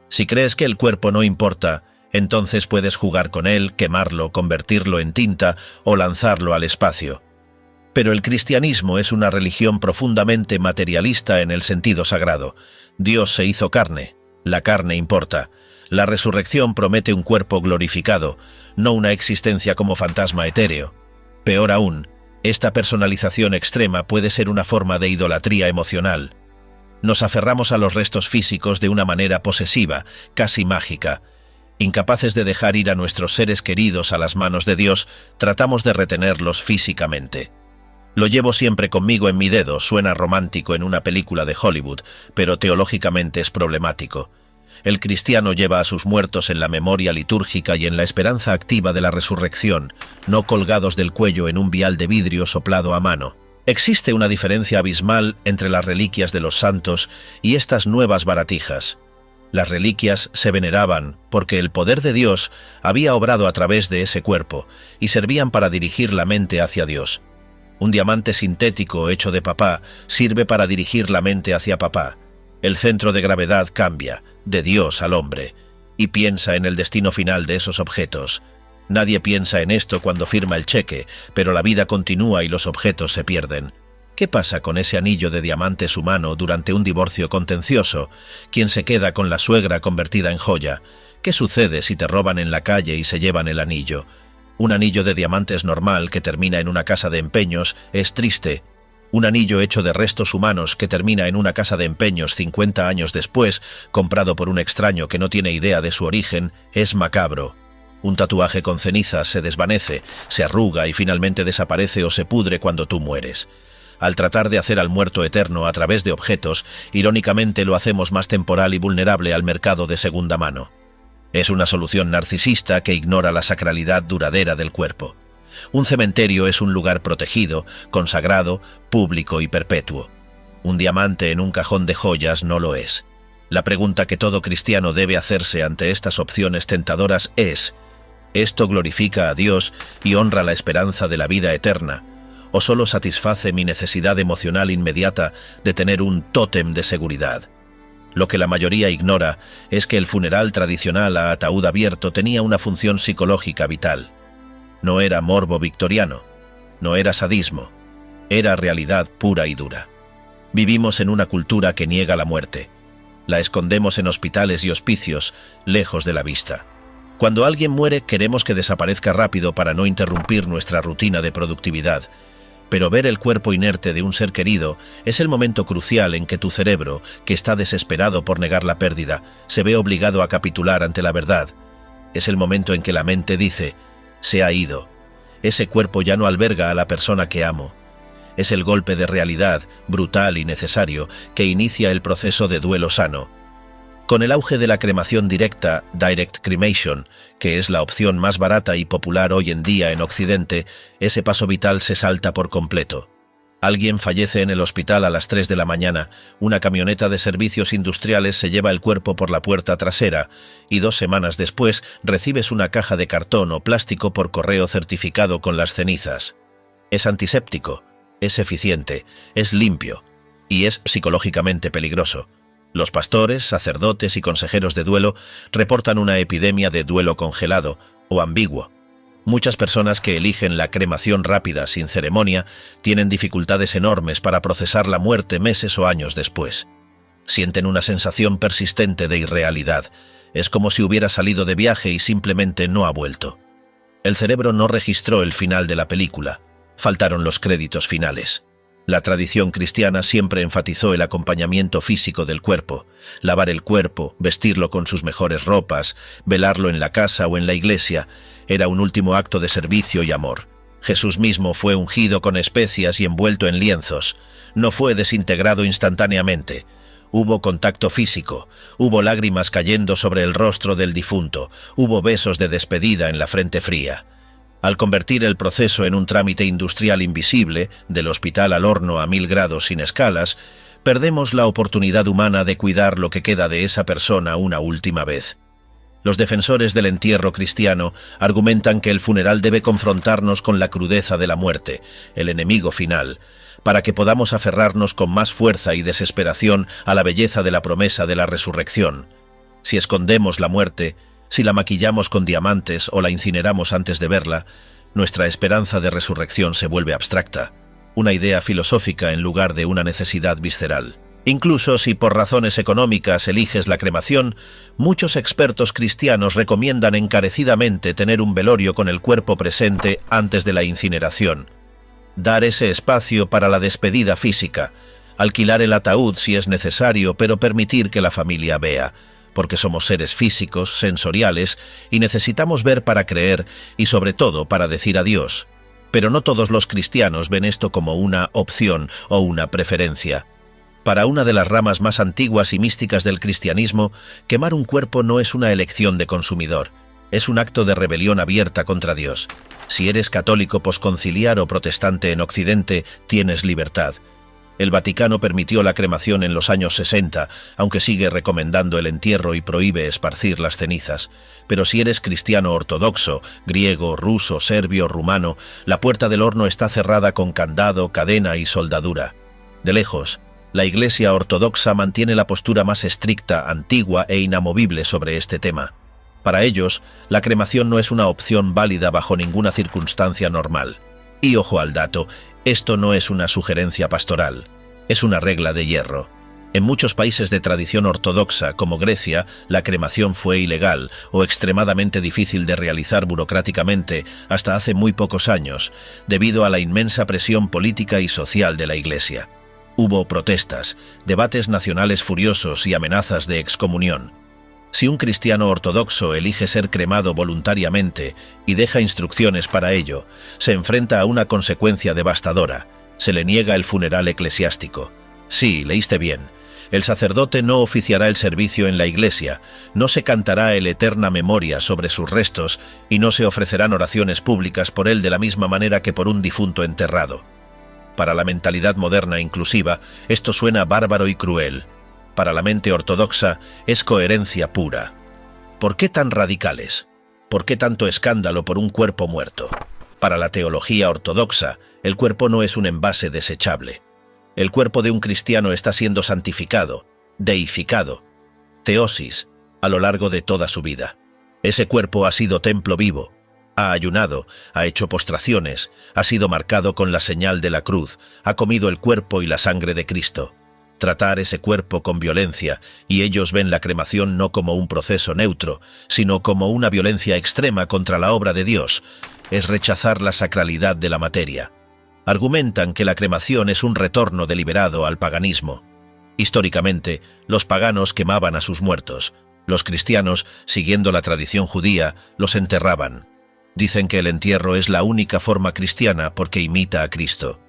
Si crees que el cuerpo no importa, entonces puedes jugar con él, quemarlo, convertirlo en tinta o lanzarlo al espacio. Pero el cristianismo es una religión profundamente materialista en el sentido sagrado. Dios se hizo carne, la carne importa. La resurrección promete un cuerpo glorificado, no una existencia como fantasma etéreo. Peor aún, esta personalización extrema puede ser una forma de idolatría emocional. Nos aferramos a los restos físicos de una manera posesiva, casi mágica. Incapaces de dejar ir a nuestros seres queridos a las manos de Dios, tratamos de retenerlos físicamente. Lo llevo siempre conmigo en mi dedo, suena romántico en una película de Hollywood, pero teológicamente es problemático. El cristiano lleva a sus muertos en la memoria litúrgica y en la esperanza activa de la resurrección, no colgados del cuello en un vial de vidrio soplado a mano. Existe una diferencia abismal entre las reliquias de los santos y estas nuevas baratijas. Las reliquias se veneraban porque el poder de Dios había obrado a través de ese cuerpo y servían para dirigir la mente hacia Dios. Un diamante sintético hecho de papá sirve para dirigir la mente hacia papá. El centro de gravedad cambia, de Dios al hombre, y piensa en el destino final de esos objetos. Nadie piensa en esto cuando firma el cheque, pero la vida continúa y los objetos se pierden. ¿Qué pasa con ese anillo de diamantes humano durante un divorcio contencioso? ¿Quién se queda con la suegra convertida en joya? ¿Qué sucede si te roban en la calle y se llevan el anillo? Un anillo de diamantes normal que termina en una casa de empeños es triste. Un anillo hecho de restos humanos que termina en una casa de empeños 50 años después, comprado por un extraño que no tiene idea de su origen, es macabro. Un tatuaje con cenizas se desvanece, se arruga y finalmente desaparece o se pudre cuando tú mueres. Al tratar de hacer al muerto eterno a través de objetos, irónicamente lo hacemos más temporal y vulnerable al mercado de segunda mano. Es una solución narcisista que ignora la sacralidad duradera del cuerpo. Un cementerio es un lugar protegido, consagrado, público y perpetuo. Un diamante en un cajón de joyas no lo es. La pregunta que todo cristiano debe hacerse ante estas opciones tentadoras es: ¿esto glorifica a Dios y honra la esperanza de la vida eterna, o solo satisface mi necesidad emocional inmediata de tener un tótem de seguridad? Lo que la mayoría ignora es que el funeral tradicional a ataúd abierto tenía una función psicológica vital. No era morbo victoriano, no era sadismo, era realidad pura y dura. Vivimos en una cultura que niega la muerte. La escondemos en hospitales y hospicios, lejos de la vista. Cuando alguien muere, queremos que desaparezca rápido para no interrumpir nuestra rutina de productividad. Pero ver el cuerpo inerte de un ser querido es el momento crucial en que tu cerebro, que está desesperado por negar la pérdida, se ve obligado a capitular ante la verdad. Es el momento en que la mente dice: se ha ido. Ese cuerpo ya no alberga a la persona que amo. Es el golpe de realidad, brutal y necesario, que inicia el proceso de duelo sano. Con el auge de la cremación directa, direct cremation, que es la opción más barata y popular hoy en día en Occidente, ese paso vital se salta por completo. Alguien fallece en el hospital a las 3 de la mañana, una camioneta de servicios industriales se lleva el cuerpo por la puerta trasera y 2 semanas después recibes una caja de cartón o plástico por correo certificado con las cenizas. Es antiséptico, es eficiente, es limpio y es psicológicamente peligroso. Los pastores, sacerdotes y consejeros de duelo reportan una epidemia de duelo congelado o ambiguo. Muchas personas que eligen la cremación rápida sin ceremonia tienen dificultades enormes para procesar la muerte meses o años después. Sienten una sensación persistente de irrealidad. Es como si hubiera salido de viaje y simplemente no ha vuelto. El cerebro no registró el final de la película. Faltaron los créditos finales. La tradición cristiana siempre enfatizó el acompañamiento físico del cuerpo, lavar el cuerpo, vestirlo con sus mejores ropas, velarlo en la casa o en la iglesia, era un último acto de servicio y amor. Jesús mismo fue ungido con especias y envuelto en lienzos, no fue desintegrado instantáneamente. Hubo contacto físico, hubo lágrimas cayendo sobre el rostro del difunto, hubo besos de despedida en la frente fría. Al convertir el proceso en un trámite industrial invisible, del hospital al horno a 1000 grados sin escalas, perdemos la oportunidad humana de cuidar lo que queda de esa persona una última vez. Los defensores del entierro cristiano argumentan que el funeral debe confrontarnos con la crudeza de la muerte, el enemigo final, para que podamos aferrarnos con más fuerza y desesperación a la belleza de la promesa de la resurrección. Si escondemos la muerte, si la maquillamos con diamantes o la incineramos antes de verla, nuestra esperanza de resurrección se vuelve abstracta, una idea filosófica en lugar de una necesidad visceral. Incluso si por razones económicas eliges la cremación, muchos expertos cristianos recomiendan encarecidamente tener un velorio con el cuerpo presente antes de la incineración. Dar ese espacio para la despedida física, alquilar el ataúd si es necesario, pero permitir que la familia vea, porque somos seres físicos, sensoriales, y necesitamos ver para creer y sobre todo para decir adiós. Pero no todos los cristianos ven esto como una opción o una preferencia. Para una de las ramas más antiguas y místicas del cristianismo, quemar un cuerpo no es una elección de consumidor, es un acto de rebelión abierta contra Dios. Si eres católico posconciliar o protestante en Occidente, tienes libertad. El Vaticano permitió la cremación en los años 60, aunque sigue recomendando el entierro y prohíbe esparcir las cenizas. Pero si eres cristiano ortodoxo, griego, ruso, serbio, rumano, la puerta del horno está cerrada con candado, cadena y soldadura. De lejos, la Iglesia ortodoxa mantiene la postura más estricta, antigua e inamovible sobre este tema. Para ellos, la cremación no es una opción válida bajo ninguna circunstancia normal. Y ojo al dato, esto no es una sugerencia pastoral, es una regla de hierro. En muchos países de tradición ortodoxa, como Grecia, la cremación fue ilegal o extremadamente difícil de realizar burocráticamente hasta hace muy pocos años, debido a la inmensa presión política y social de la Iglesia. Hubo protestas, debates nacionales furiosos y amenazas de excomunión. Si un cristiano ortodoxo elige ser cremado voluntariamente y deja instrucciones para ello, se enfrenta a una consecuencia devastadora: se le niega el funeral eclesiástico. Sí, leíste bien. El sacerdote no oficiará el servicio en la iglesia, no se cantará el eterna memoria sobre sus restos y no se ofrecerán oraciones públicas por él de la misma manera que por un difunto enterrado. Para la mentalidad moderna inclusiva, esto suena bárbaro y cruel. Para la mente ortodoxa, es coherencia pura. ¿Por qué tan radicales? ¿Por qué tanto escándalo por un cuerpo muerto? Para la teología ortodoxa, el cuerpo no es un envase desechable. El cuerpo de un cristiano está siendo santificado, deificado, teosis, a lo largo de toda su vida. Ese cuerpo ha sido templo vivo, ha ayunado, ha hecho postraciones, ha sido marcado con la señal de la cruz, ha comido el cuerpo y la sangre de Cristo. Tratar ese cuerpo con violencia, y ellos ven la cremación no como un proceso neutro, sino como una violencia extrema contra la obra de Dios, es rechazar la sacralidad de la materia. Argumentan que la cremación es un retorno deliberado al paganismo. Históricamente, los paganos quemaban a sus muertos. Los cristianos, siguiendo la tradición judía, los enterraban. Dicen que el entierro es la única forma cristiana porque imita a Cristo.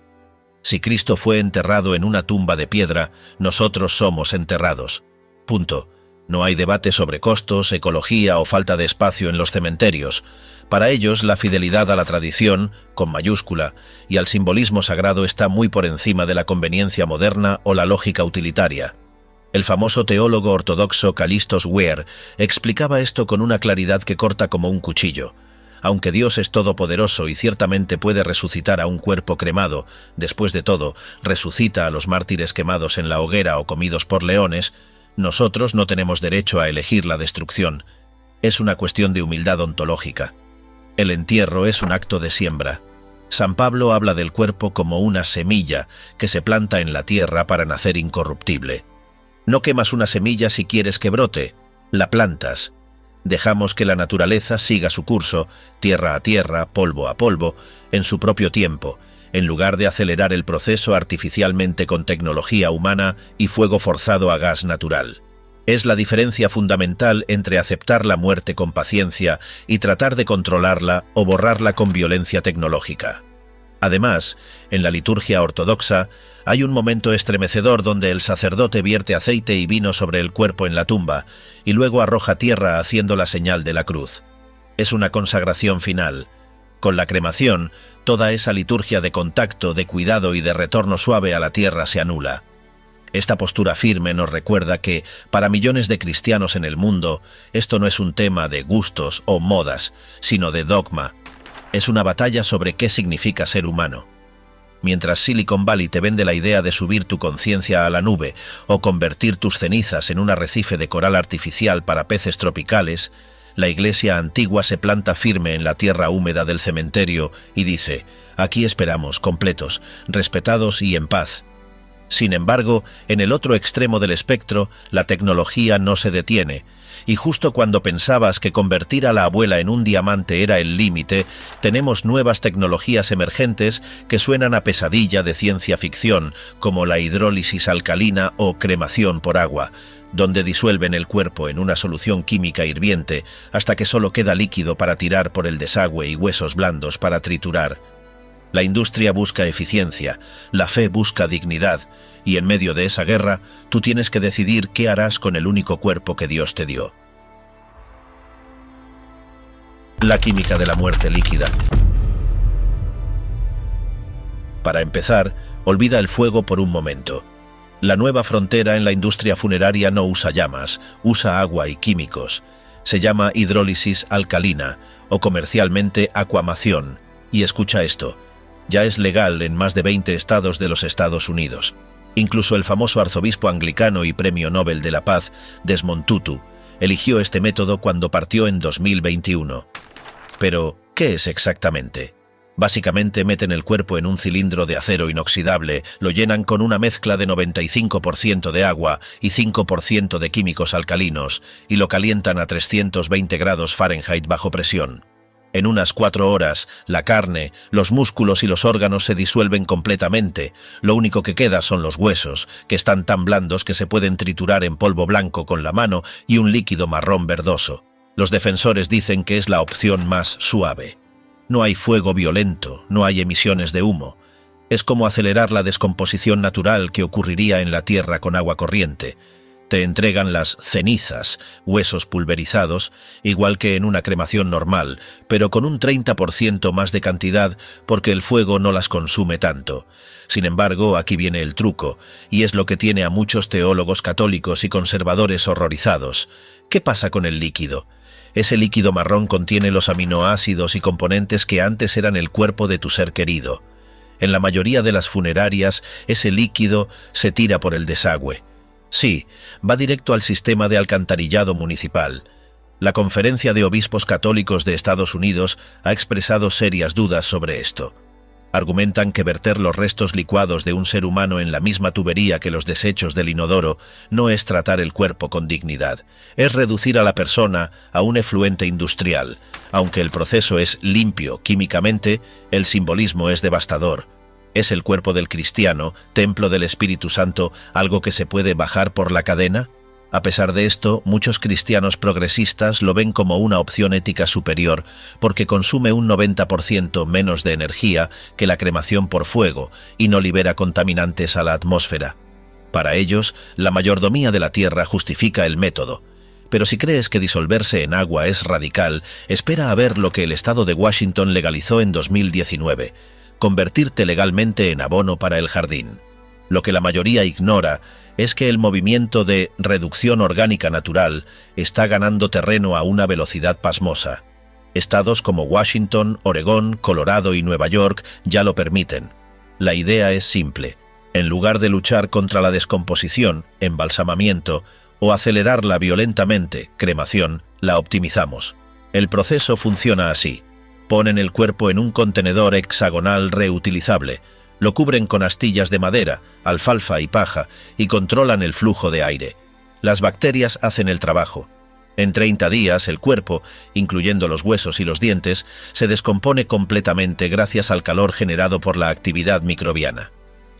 Si Cristo fue enterrado en una tumba de piedra, nosotros somos enterrados. Punto. No hay debate sobre costos, ecología o falta de espacio en los cementerios. Para ellos, la fidelidad a la tradición, con mayúscula, y al simbolismo sagrado está muy por encima de la conveniencia moderna o la lógica utilitaria. El famoso teólogo ortodoxo Kallistos Ware explicaba esto con una claridad que corta como un cuchillo. Aunque Dios es todopoderoso y ciertamente puede resucitar a un cuerpo cremado, después de todo, resucita a los mártires quemados en la hoguera o comidos por leones, nosotros no tenemos derecho a elegir la destrucción. Es una cuestión de humildad ontológica. El entierro es un acto de siembra. San Pablo habla del cuerpo como una semilla que se planta en la tierra para nacer incorruptible. No quemas una semilla si quieres que brote, la plantas. Dejamos que la naturaleza siga su curso, tierra a tierra, polvo a polvo, en su propio tiempo, en lugar de acelerar el proceso artificialmente con tecnología humana y fuego forzado a gas natural. Es la diferencia fundamental entre aceptar la muerte con paciencia y tratar de controlarla o borrarla con violencia tecnológica. Además, en la liturgia ortodoxa, hay un momento estremecedor donde el sacerdote vierte aceite y vino sobre el cuerpo en la tumba y luego arroja tierra haciendo la señal de la cruz. Es una consagración final. Con la cremación, toda esa liturgia de contacto, de cuidado y de retorno suave a la tierra se anula. Esta postura firme nos recuerda que, para millones de cristianos en el mundo, esto no es un tema de gustos o modas, sino de dogma. Es una batalla sobre qué significa ser humano. Mientras Silicon Valley te vende la idea de subir tu conciencia a la nube o convertir tus cenizas en un arrecife de coral artificial para peces tropicales, la iglesia antigua se planta firme en la tierra húmeda del cementerio y dice: aquí esperamos, completos, respetados y en paz. Sin embargo, en el otro extremo del espectro, la tecnología no se detiene, y justo cuando pensabas que convertir a la abuela en un diamante era el límite, tenemos nuevas tecnologías emergentes que suenan a pesadilla de ciencia ficción, como la hidrólisis alcalina o cremación por agua, donde disuelven el cuerpo en una solución química hirviente hasta que solo queda líquido para tirar por el desagüe y huesos blandos para triturar. La industria busca eficiencia, la fe busca dignidad, y en medio de esa guerra, tú tienes que decidir qué harás con el único cuerpo que Dios te dio. La química de la muerte líquida. Para empezar, olvida el fuego por un momento. La nueva frontera en la industria funeraria no usa llamas, usa agua y químicos. Se llama hidrólisis alcalina, o comercialmente aquamación. Y escucha esto. Ya es legal en más de 20 estados de los Estados Unidos. Incluso el famoso arzobispo anglicano y premio Nobel de la Paz, Desmond Tutu, eligió este método cuando partió en 2021. Pero, ¿qué es exactamente? Básicamente meten el cuerpo en un cilindro de acero inoxidable, lo llenan con una mezcla de 95% de agua y 5% de químicos alcalinos y lo calientan a 320 grados Fahrenheit bajo presión. En unas 4 horas, la carne, los músculos y los órganos se disuelven completamente. Lo único que queda son los huesos, que están tan blandos que se pueden triturar en polvo blanco con la mano y un líquido marrón verdoso. Los defensores dicen que es la opción más suave. No hay fuego violento, no hay emisiones de humo. Es como acelerar la descomposición natural que ocurriría en la tierra con agua corriente. Te entregan las cenizas, huesos pulverizados, igual que en una cremación normal, pero con un 30% más de cantidad porque el fuego no las consume tanto. Sin embargo, aquí viene el truco, y es lo que tiene a muchos teólogos católicos y conservadores horrorizados. ¿Qué pasa con el líquido? Ese líquido marrón contiene los aminoácidos y componentes que antes eran el cuerpo de tu ser querido. En la mayoría de las funerarias, ese líquido se tira por el desagüe. Sí, va directo al sistema de alcantarillado municipal. La Conferencia de Obispos Católicos de Estados Unidos ha expresado serias dudas sobre esto. Argumentan que verter los restos licuados de un ser humano en la misma tubería que los desechos del inodoro no es tratar el cuerpo con dignidad, es reducir a la persona a un efluente industrial. Aunque el proceso es limpio químicamente, el simbolismo es devastador. ¿Es el cuerpo del cristiano, templo del Espíritu Santo, algo que se puede bajar por la cadena? A pesar de esto, muchos cristianos progresistas lo ven como una opción ética superior, porque consume un 90% menos de energía que la cremación por fuego y no libera contaminantes a la atmósfera. Para ellos, la mayordomía de la tierra justifica el método. Pero si crees que disolverse en agua es radical, espera a ver lo que el estado de Washington legalizó en 2019. Convertirte legalmente en abono para el jardín. Lo que la mayoría ignora es que el movimiento de reducción orgánica natural está ganando terreno a una velocidad pasmosa. Estados como Washington, Oregón, Colorado y Nueva York ya lo permiten. La idea es simple. En lugar de luchar contra la descomposición, embalsamamiento, o acelerarla violentamente, cremación, la optimizamos. El proceso funciona así. Ponen el cuerpo en un contenedor hexagonal reutilizable, lo cubren con astillas de madera, alfalfa y paja y controlan el flujo de aire. Las bacterias hacen el trabajo. En 30 días el cuerpo, incluyendo los huesos y los dientes, se descompone completamente gracias al calor generado por la actividad microbiana.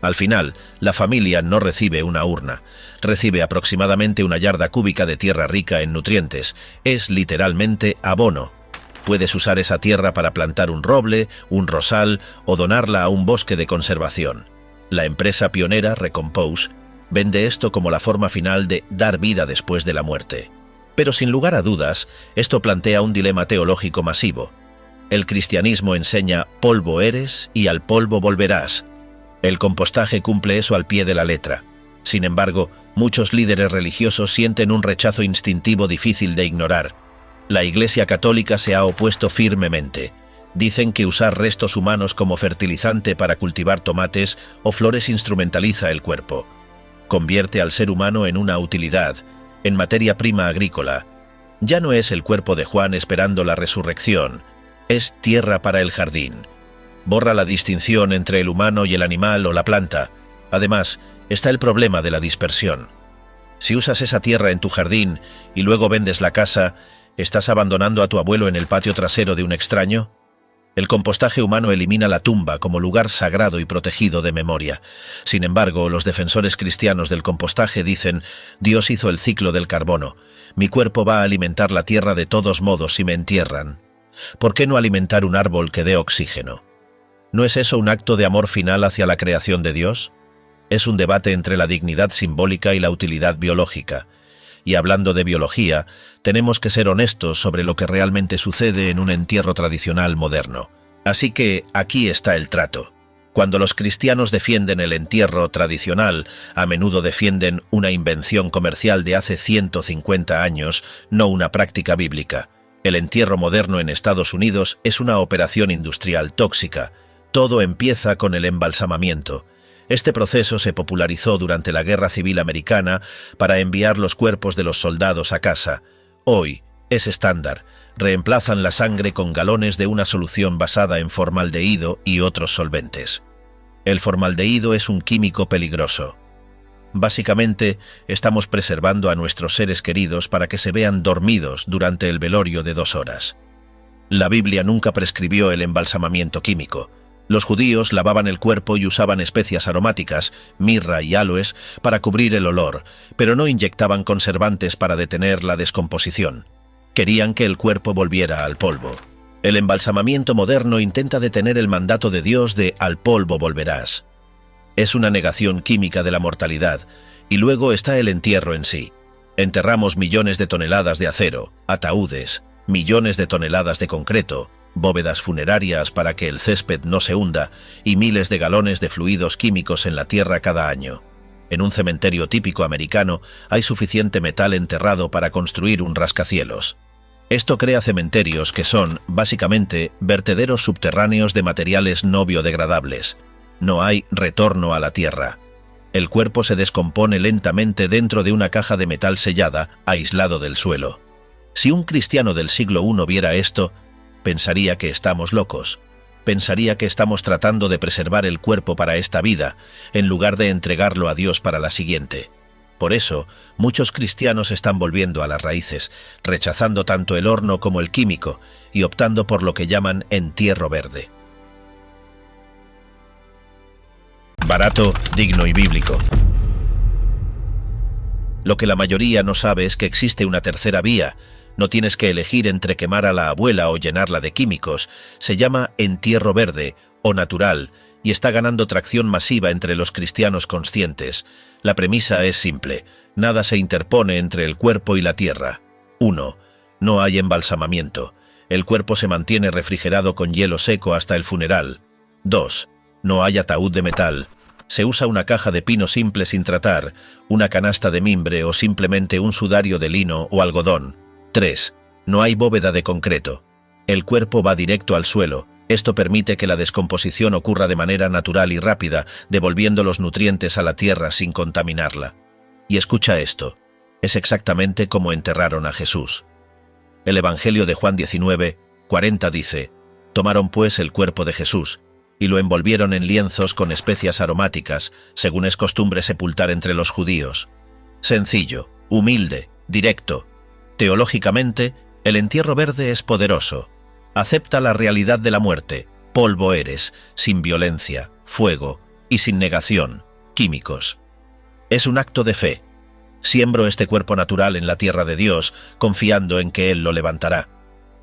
Al final, la familia no recibe una urna, recibe aproximadamente una yarda cúbica de tierra rica en nutrientes. Es literalmente abono. Puedes usar esa tierra para plantar un roble, un rosal o donarla a un bosque de conservación. La empresa pionera Recompose vende esto como la forma final de dar vida después de la muerte. Pero sin lugar a dudas, esto plantea un dilema teológico masivo. El cristianismo enseña polvo eres y al polvo volverás. El compostaje cumple eso al pie de la letra. Sin embargo, muchos líderes religiosos sienten un rechazo instintivo difícil de ignorar. La Iglesia Católica se ha opuesto firmemente. Dicen que usar restos humanos como fertilizante para cultivar tomates o flores instrumentaliza el cuerpo. Convierte al ser humano en una utilidad, en materia prima agrícola. Ya no es el cuerpo de Juan esperando la resurrección, es tierra para el jardín. Borra la distinción entre el humano y el animal o la planta. Además, está el problema de la dispersión. Si usas esa tierra en tu jardín y luego vendes la casa, ¿estás abandonando a tu abuelo en el patio trasero de un extraño? El compostaje humano elimina la tumba como lugar sagrado y protegido de memoria. Sin embargo, los defensores cristianos del compostaje dicen: Dios hizo el ciclo del carbono. Mi cuerpo va a alimentar la tierra de todos modos si me entierran. ¿Por qué no alimentar un árbol que dé oxígeno? ¿No es eso un acto de amor final hacia la creación de Dios? Es un debate entre la dignidad simbólica y la utilidad biológica. Y hablando de biología, tenemos que ser honestos sobre lo que realmente sucede en un entierro tradicional moderno. Así que aquí está el trato. Cuando los cristianos defienden el entierro tradicional, a menudo defienden una invención comercial de hace 150 años, no una práctica bíblica. El entierro moderno en Estados Unidos es una operación industrial tóxica. Todo empieza con el embalsamamiento. Este proceso se popularizó durante la Guerra Civil Americana para enviar los cuerpos de los soldados a casa. Hoy es estándar. reemplazan la sangre con galones de una solución basada en formaldehído y otros solventes. El formaldehído es un químico peligroso. Básicamente, estamos preservando a nuestros seres queridos para que se vean dormidos durante el velorio de 2 horas. La Biblia nunca prescribió el embalsamamiento químico. Los judíos lavaban el cuerpo y usaban especias aromáticas, mirra y aloes, para cubrir el olor, pero no inyectaban conservantes para detener la descomposición. Querían que el cuerpo volviera al polvo. El embalsamamiento moderno intenta detener el mandato de Dios de «al polvo volverás». Es una negación química de la mortalidad, y luego está el entierro en sí. Enterramos millones de toneladas de acero, ataúdes, millones de toneladas de concreto, bóvedas funerarias para que el césped no se hunda y miles de galones de fluidos químicos en la tierra cada año. En un cementerio típico americano hay suficiente metal enterrado para construir un rascacielos. Esto crea cementerios que son, básicamente, vertederos subterráneos de materiales no biodegradables. No hay retorno a la tierra. El cuerpo se descompone lentamente dentro de una caja de metal sellada, aislado del suelo. Si un cristiano del siglo I viera esto, pensaría que estamos locos. Pensaría que estamos tratando de preservar el cuerpo para esta vida, en lugar de entregarlo a Dios para la siguiente. Por eso, muchos cristianos están volviendo a las raíces, rechazando tanto el horno como el químico y optando por lo que llaman entierro verde. Barato, digno y bíblico. Lo que la mayoría no sabe es que existe una tercera vía. No tienes que elegir entre quemar a la abuela o llenarla de químicos. Se llama entierro verde o natural y está ganando tracción masiva entre los cristianos conscientes. La premisa es simple: nada se interpone entre el cuerpo y la tierra. 1. No hay embalsamamiento. El cuerpo se mantiene refrigerado con hielo seco hasta el funeral. 2. No hay ataúd de metal. Se usa una caja de pino simple sin tratar, una canasta de mimbre o simplemente un sudario de lino o algodón. 3. No hay bóveda de concreto. El cuerpo va directo al suelo. Esto permite que la descomposición ocurra de manera natural y rápida, devolviendo los nutrientes a la tierra sin contaminarla. Y escucha esto. Es exactamente como enterraron a Jesús. El Evangelio de Juan 19:40 dice: «Tomaron pues el cuerpo de Jesús, y lo envolvieron en lienzos con especias aromáticas, según es costumbre sepultar entre los judíos». Sencillo, humilde, directo. Teológicamente, el entierro verde es poderoso. Acepta la realidad de la muerte. Polvo eres, sin violencia, fuego y sin negación, químicos. Es un acto de fe. Siembro este cuerpo natural en la tierra de Dios, confiando en que Él lo levantará.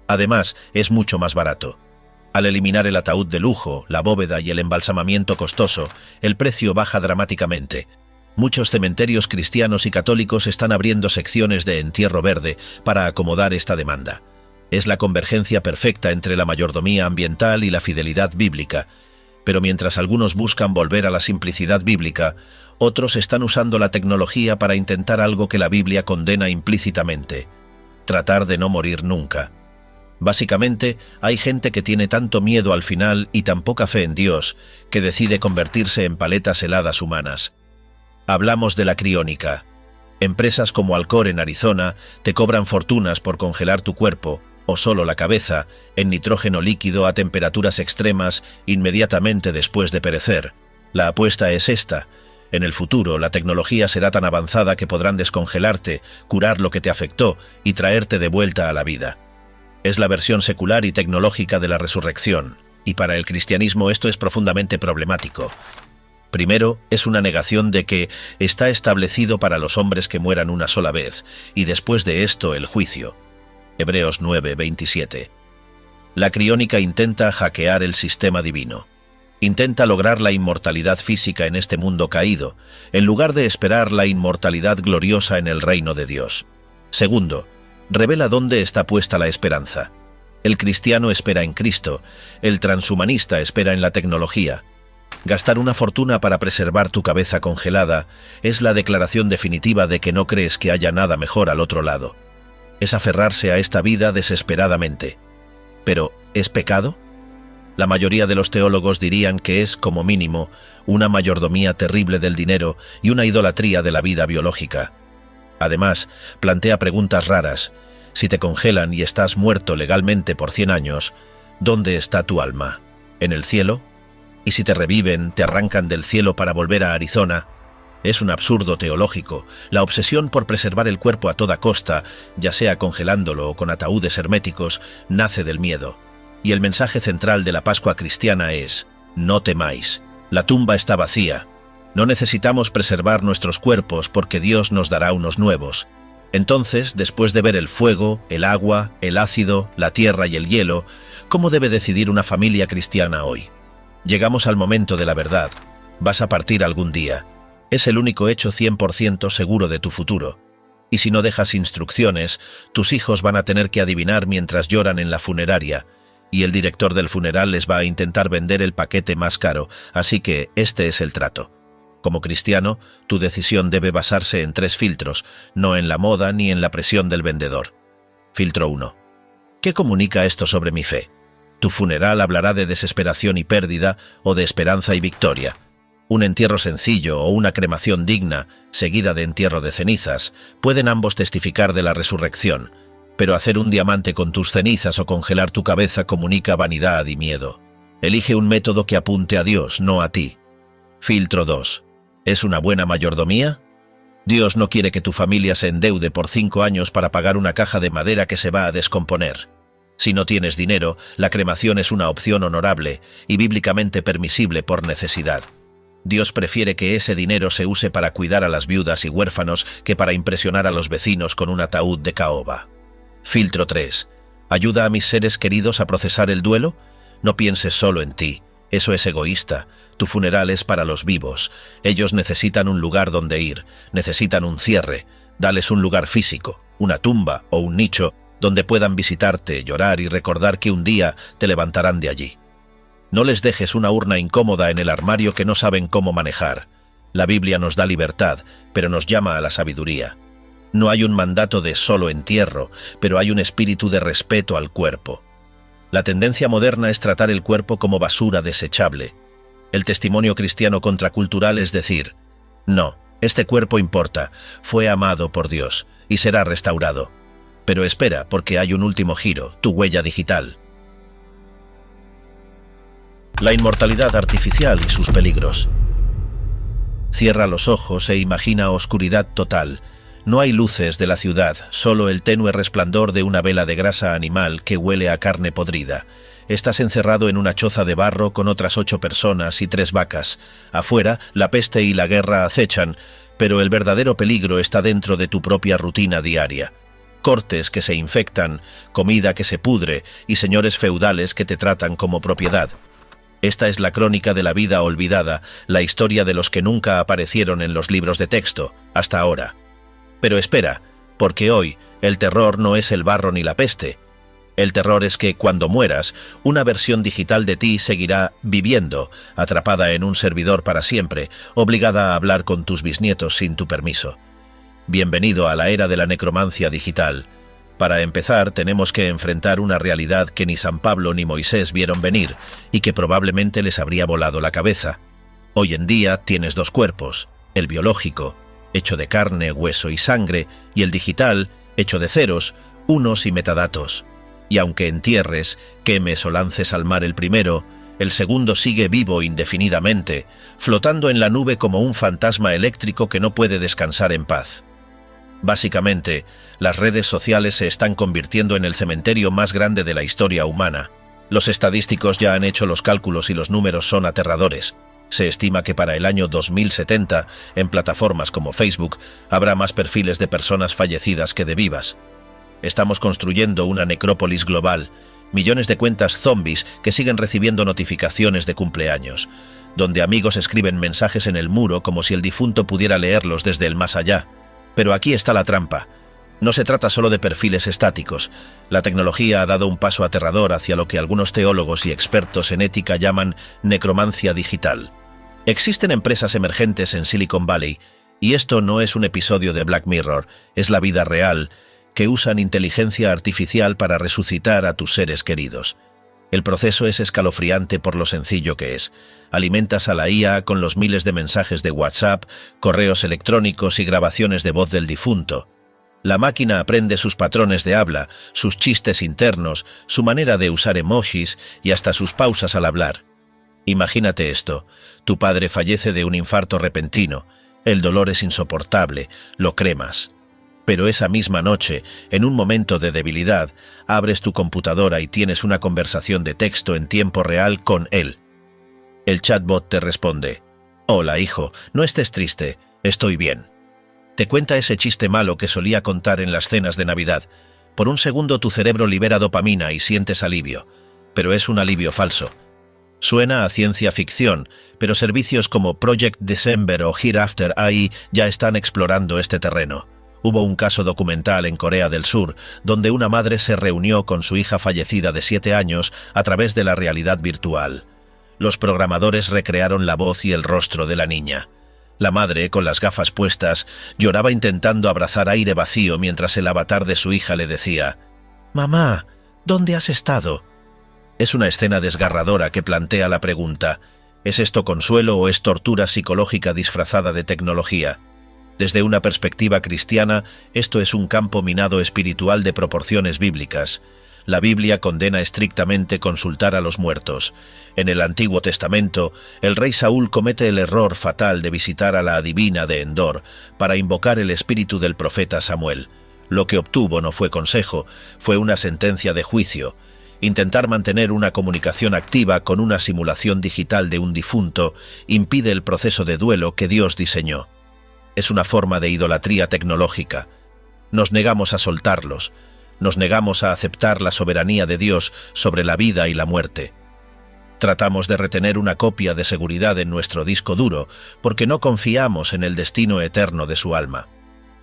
Además, es mucho más barato. Al eliminar el ataúd de lujo, la bóveda y el embalsamamiento costoso, el precio baja dramáticamente. Muchos cementerios cristianos y católicos están abriendo secciones de entierro verde para acomodar esta demanda. Es la convergencia perfecta entre la mayordomía ambiental y la fidelidad bíblica, pero mientras algunos buscan volver a la simplicidad bíblica, otros están usando la tecnología para intentar algo que la Biblia condena implícitamente: tratar de no morir nunca. Básicamente, hay gente que tiene tanto miedo al final y tan poca fe en Dios que decide convertirse en paletas heladas humanas. Hablamos de la criónica. Empresas como Alcor en Arizona te cobran fortunas por congelar tu cuerpo, o solo la cabeza, en nitrógeno líquido a temperaturas extremas inmediatamente después de perecer. La apuesta es esta: en el futuro la tecnología será tan avanzada que podrán descongelarte, curar lo que te afectó y traerte de vuelta a la vida. Es la versión secular y tecnológica de la resurrección, y para el cristianismo esto es profundamente problemático. Primero, es una negación de que está establecido para los hombres que mueran una sola vez, y después de esto el juicio. Hebreos 9:27. La criónica intenta hackear el sistema divino. Intenta lograr la inmortalidad física en este mundo caído, en lugar de esperar la inmortalidad gloriosa en el reino de Dios. Segundo, revela dónde está puesta la esperanza. El cristiano espera en Cristo, el transhumanista espera en la tecnología. Gastar una fortuna para preservar tu cabeza congelada es la declaración definitiva de que no crees que haya nada mejor al otro lado. Es aferrarse a esta vida desesperadamente. Pero, ¿es pecado? La mayoría de los teólogos dirían que es, como mínimo, una mayordomía terrible del dinero y una idolatría de la vida biológica. Además, plantea preguntas raras. Si te congelan y estás muerto legalmente por 100 años, ¿dónde está tu alma? ¿En el cielo? ¿Y si te reviven, te arrancan del cielo para volver a Arizona? Es un absurdo teológico. La obsesión por preservar el cuerpo a toda costa, ya sea congelándolo o con ataúdes herméticos, nace del miedo. Y el mensaje central de la Pascua cristiana es: no temáis, la tumba está vacía. No necesitamos preservar nuestros cuerpos porque Dios nos dará unos nuevos. Entonces, después de ver el fuego, el agua, el ácido, la tierra y el hielo, ¿cómo debe decidir una familia cristiana hoy? Llegamos al momento de la verdad. Vas a partir algún día. Es el único hecho 100% seguro de tu futuro. Y si no dejas instrucciones, tus hijos van a tener que adivinar mientras lloran en la funeraria, y el director del funeral les va a intentar vender el paquete más caro, así que este es el trato. Como cristiano, tu decisión debe basarse en 3 filtros, no en la moda ni en la presión del vendedor. Filtro 1. ¿Qué comunica esto sobre mi fe? Tu funeral hablará de desesperación y pérdida o de esperanza y victoria. Un entierro sencillo o una cremación digna, seguida de entierro de cenizas, pueden ambos testificar de la resurrección, pero hacer un diamante con tus cenizas o congelar tu cabeza comunica vanidad y miedo. Elige un método que apunte a Dios, no a ti. Filtro 2. ¿Es una buena mayordomía? Dios no quiere que tu familia se endeude por 5 años para pagar una caja de madera que se va a descomponer. Si no tienes dinero, la cremación es una opción honorable y bíblicamente permisible por necesidad. Dios prefiere que ese dinero se use para cuidar a las viudas y huérfanos que para impresionar a los vecinos con un ataúd de caoba. Filtro 3. ¿Ayuda a mis seres queridos a procesar el duelo? No pienses solo en ti. Eso es egoísta. Tu funeral es para los vivos. Ellos necesitan un lugar donde ir, necesitan un cierre. Dales un lugar físico, una tumba o un nicho donde puedan visitarte, llorar y recordar que un día te levantarán de allí. No les dejes una urna incómoda en el armario que no saben cómo manejar. La Biblia nos da libertad, pero nos llama a la sabiduría. No hay un mandato de solo entierro, pero hay un espíritu de respeto al cuerpo. La tendencia moderna es tratar el cuerpo como basura desechable. El testimonio cristiano contracultural es decir: no, este cuerpo importa, fue amado por Dios y será restaurado. Pero espera, porque hay un último giro, tu huella digital. La inmortalidad artificial y sus peligros. Cierra los ojos e imagina oscuridad total. No hay luces de la ciudad, solo el tenue resplandor de una vela de grasa animal que huele a carne podrida. Estás encerrado en una choza de barro con otras 8 personas y 3 vacas. Afuera, la peste y la guerra acechan, pero el verdadero peligro está dentro de tu propia rutina diaria. Cortes que se infectan, comida que se pudre y señores feudales que te tratan como propiedad. Esta es la crónica de la vida olvidada, la historia de los que nunca aparecieron en los libros de texto, hasta ahora. Pero espera, porque hoy el terror no es el barro ni la peste. El terror es que, cuando mueras, una versión digital de ti seguirá viviendo, atrapada en un servidor para siempre, obligada a hablar con tus bisnietos sin tu permiso. Bienvenido a la era de la necromancia digital. Para empezar, tenemos que enfrentar una realidad que ni San Pablo ni Moisés vieron venir y que probablemente les habría volado la cabeza. Hoy en día tienes 2 cuerpos, el biológico, hecho de carne, hueso y sangre, y el digital, hecho de ceros, unos y metadatos. Y aunque entierres, quemes o lances al mar el primero, el segundo sigue vivo indefinidamente, flotando en la nube como un fantasma eléctrico que no puede descansar en paz. Básicamente, las redes sociales se están convirtiendo en el cementerio más grande de la historia humana. Los estadísticos ya han hecho los cálculos y los números son aterradores. Se estima que para el año 2070, en plataformas como Facebook, habrá más perfiles de personas fallecidas que de vivas. Estamos construyendo una necrópolis global, millones de cuentas zombies que siguen recibiendo notificaciones de cumpleaños, donde amigos escriben mensajes en el muro como si el difunto pudiera leerlos desde el más allá. Pero aquí está la trampa. No se trata solo de perfiles estáticos. La tecnología ha dado un paso aterrador hacia lo que algunos teólogos y expertos en ética llaman necromancia digital. Existen empresas emergentes en Silicon Valley, y esto no es un episodio de Black Mirror, es la vida real, que usan inteligencia artificial para resucitar a tus seres queridos. El proceso es escalofriante por lo sencillo que es. Alimentas a la IA con los miles de mensajes de WhatsApp, correos electrónicos y grabaciones de voz del difunto. La máquina aprende sus patrones de habla, sus chistes internos, su manera de usar emojis y hasta sus pausas al hablar. Imagínate esto: tu padre fallece de un infarto repentino, el dolor es insoportable, lo cremas. Pero esa misma noche, en un momento de debilidad, abres tu computadora y tienes una conversación de texto en tiempo real con él. El chatbot te responde: «Hola, hijo, no estés triste, estoy bien». Te cuenta ese chiste malo que solía contar en las cenas de Navidad. Por un segundo tu cerebro libera dopamina y sientes alivio, pero es un alivio falso. Suena a ciencia ficción, pero servicios como Project December o Hereafter AI ya están explorando este terreno. Hubo un caso documental en Corea del Sur, donde una madre se reunió con su hija fallecida de 7 años a través de la realidad virtual. Los programadores recrearon la voz y el rostro de la niña. La madre, con las gafas puestas, lloraba intentando abrazar aire vacío mientras el avatar de su hija le decía: «Mamá, ¿dónde has estado?». Es una escena desgarradora que plantea la pregunta: ¿es esto consuelo o es tortura psicológica disfrazada de tecnología? Desde una perspectiva cristiana, esto es un campo minado espiritual de proporciones bíblicas. La Biblia condena estrictamente consultar a los muertos. En el Antiguo Testamento, el rey Saúl comete el error fatal de visitar a la adivina de Endor para invocar el espíritu del profeta Samuel. Lo que obtuvo no fue consejo, fue una sentencia de juicio. Intentar mantener una comunicación activa con una simulación digital de un difunto impide el proceso de duelo que Dios diseñó. Es una forma de idolatría tecnológica. Nos negamos a soltarlos. Nos negamos a aceptar la soberanía de Dios sobre la vida y la muerte. Tratamos de retener una copia de seguridad en nuestro disco duro porque no confiamos en el destino eterno de su alma.